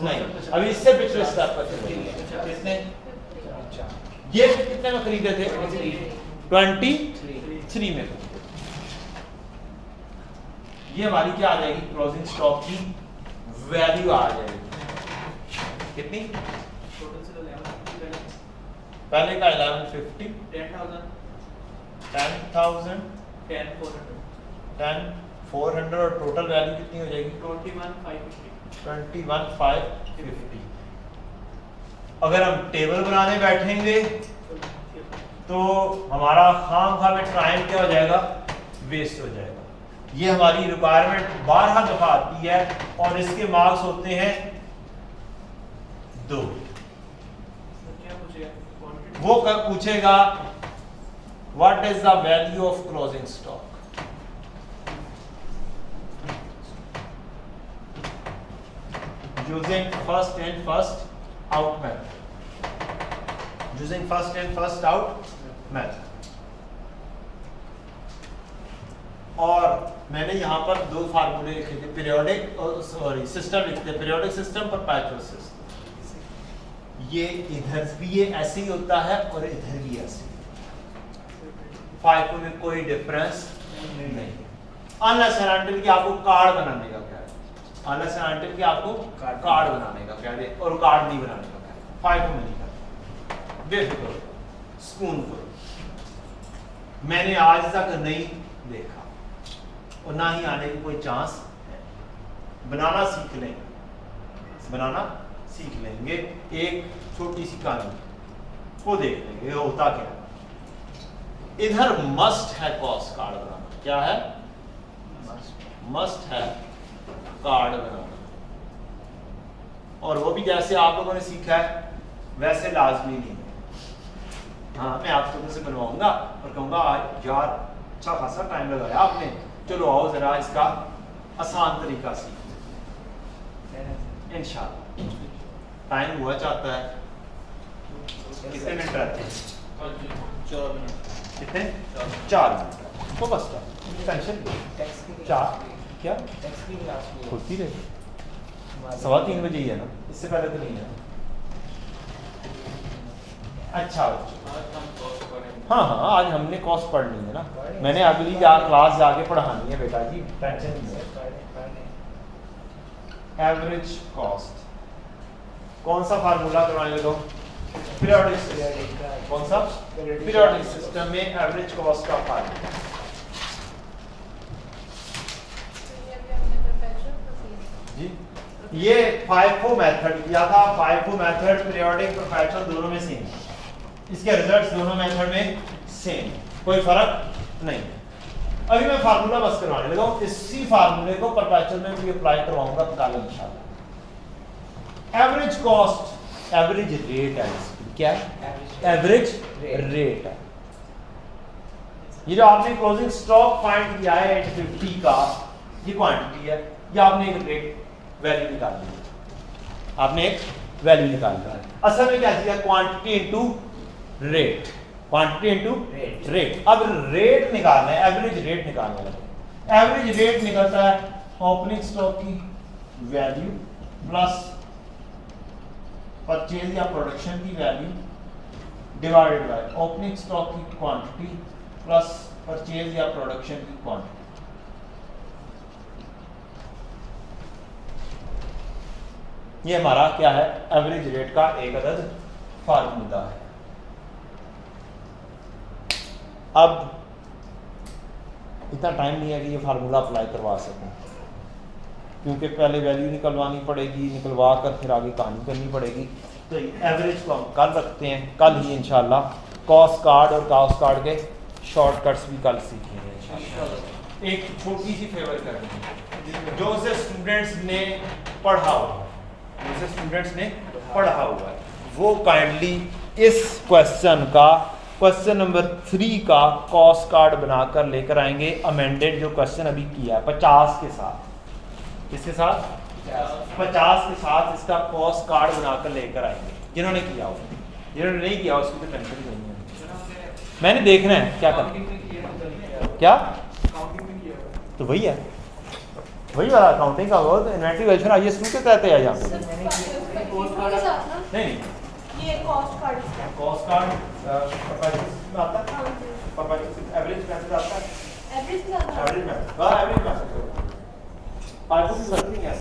नहीं, अभी इससे पिछले स्टेप पर चलो। कितने, ये कितने में खरीदे थे 23 में। ये हमारी क्या आ जाएगी, क्लोजिंग स्टॉक की वैल्यू आ जाएगी कितनी, टोटल से 1150 पहले का 1150 10,000 10,000 10,400 10,400 और टोटल वैल्यू कितनी हो जाएगी 21,550 21,550। अगर हम टेबल बनाने बैठेंगे तो हमारा खाम खा में टाइम क्या हो जाएगा, वेस्ट हो जाएगा। ये हमारी रिक्वायरमेंट 12 दफा आती है और इसके मार्क्स होते हैं 2। क्या पूछेगा क्वांटिटी वो पूछेगा what is the value of closing stock. Using first in first out method, using first in first out method. और मैंने यहां पर 2 फार्मूले लिखे थे, पीरियोडिक और सॉरी सिस्टम लिखते हैं, पीरियोडिक सिस्टम परपेचुअल सिस्टम। ये इधर भी ये ऐसे ही होता है और इधर भी ऐसे ही। FIFO में कोई डिफरेंस नहीं। अनलेस एंड अनटिल कि आपको कार्ड बनाने का क्या है, अनलेस एंड अनटिल कि आपको कार्ड बनाने का क्या है और कार्ड नहीं बनाने का क्या है, FIFO में नहीं करना। बेफिक्र सुकून करो। मैंने आज तक नहीं देखा और ना ही आने की कोई चांस है। बनाना सीख लेंगे, बनाना सीख लेंगे। एक छोटी सी कहानी वो देख लेंगे होता क्या है। इधर मस्ट है कॉस्ट कार्ड बनाना, क्या है मस्ट है कार्ड बनाना, और वो भी जैसे आप लोगों ने सीखा है वैसे लाजमी नहीं है। हाँ, मैं आप लोगों से बनवाऊंगा और कहूंगा आज यार अच्छा खासा टाइम लगाया आपने, चलो आओ जरा इसका आसान तरीका सीखते हैं इंशाल्लाह। टाइम हुआ चाहता है, कितने मिनट रहते हैं, 4 मिनट, कितने 4 मिनट तो बस टेंशन टैक्स की 4 क्या टैक्स की क्लास में होती रहे, 3:15 बजे ही है ना, इससे पहले तो नहीं है। अच्छा बच्चों, आज हम कॉस्ट पढ़ेंगे। हाँ हाँ, आज हमने कॉस्ट पढ़नी है ना, मैंने अगली क्लास जाके पढ़ानी है बेटा जी, टेंशन नहीं है। एवरेज कॉस्ट कौन सा फार्मूला करवाने दो, पीरियोडिक सिस्टम। कौन सा, पीरियोडिक सिस्टम में एवरेज कॉस्ट का फार्मूला। जी, ये FIFO मेथड किया था, FIFO मेथड पीरियोडिक परपेचुअल दोनों में सेम है, इसके रिजल्ट्स दोनों मेथड में सेम, कोई फर्क नहीं। अभी मैं फार्मूला बस करवाने लगा हूं, इसी फार्मूले को परपेचुअल में भी अप्लाई करवाऊंगा कल इंशाल्लाह। एवरेज कॉस्ट एवरेज रेट है, क्या है एवरेज रेट है। ये जो आपने क्लोजिंग स्टॉक फाइंड किया है 850 का, ये क्वांटिटी है, ये आपने एक रेट वैल्यू निकाल ली, आपने एक वैल्यू निकाल ली। असल में क्या चीज है, quantity into rate, quantity into rate. अब रेट निकालना है, एवरेज रेट निकालना है। एवरेज रेट निकलता है ओपनिंग स्टॉक की वैल्यू प्लस परचेज या प्रोडक्शन की value divided by opening stock की क्वांटिटी प्लस परचेज या प्रोडक्शन की क्वांटिटी। ये हमारा क्या है, एवरेज रेट का एक अदद फार्मूला है। अब इतना टाइम नहीं है कि ये फार्मूला अप्लाई करवा सकें, क्योंकि पहले वैल्यू निकलवानी पड़ेगी, निकलवा कर फिर आगे कहानी करनी पड़ेगी। तो एवरेज को हम कल रखते हैं, कल ही इंशाल्लाह कॉस्ट कार्ड और कॉस्ट कार्ड के शॉर्टकट्स भी कल सीखेंगे इंशाल्लाह। एक छोटी सी फेवर कर देंगे, जो से स्टूडेंट्स ने पढ़ा हुआ है, जो से स्टूडेंट्स ने पढ़ा हुआ है, वो काइंडली इस क्वेश्चन का, क्वेश्चन नंबर 3 का कॉस्ट कार्ड बनाकर लेकर आएंगे, अमेंडेड जो क्वेश्चन अभी किया है 50 के साथ। किसके साथ? 50 के साथ इसका कॉस्ट कार्ड बनाकर लेकर आएंगे, जिन्होंने किया हो। जिन्होंने नहीं किया उसकी तो टेंशन नहीं है, मैंने देखना है क्या करना, क्या तो वही है, वही वाला अकाउंटिंग का वो इन्वेंटरी वैल्यूएशन आईएस 2 के तहत है यहाँ पे। नहीं ये कॉस्ट कार्ड है, कॉस्ट कार्ड में आता है, एवरेज मेथड आता है, एवरेज में आता है। एवरेज मेथड, एवरेज मेथड पाइपो की वर्किंग है।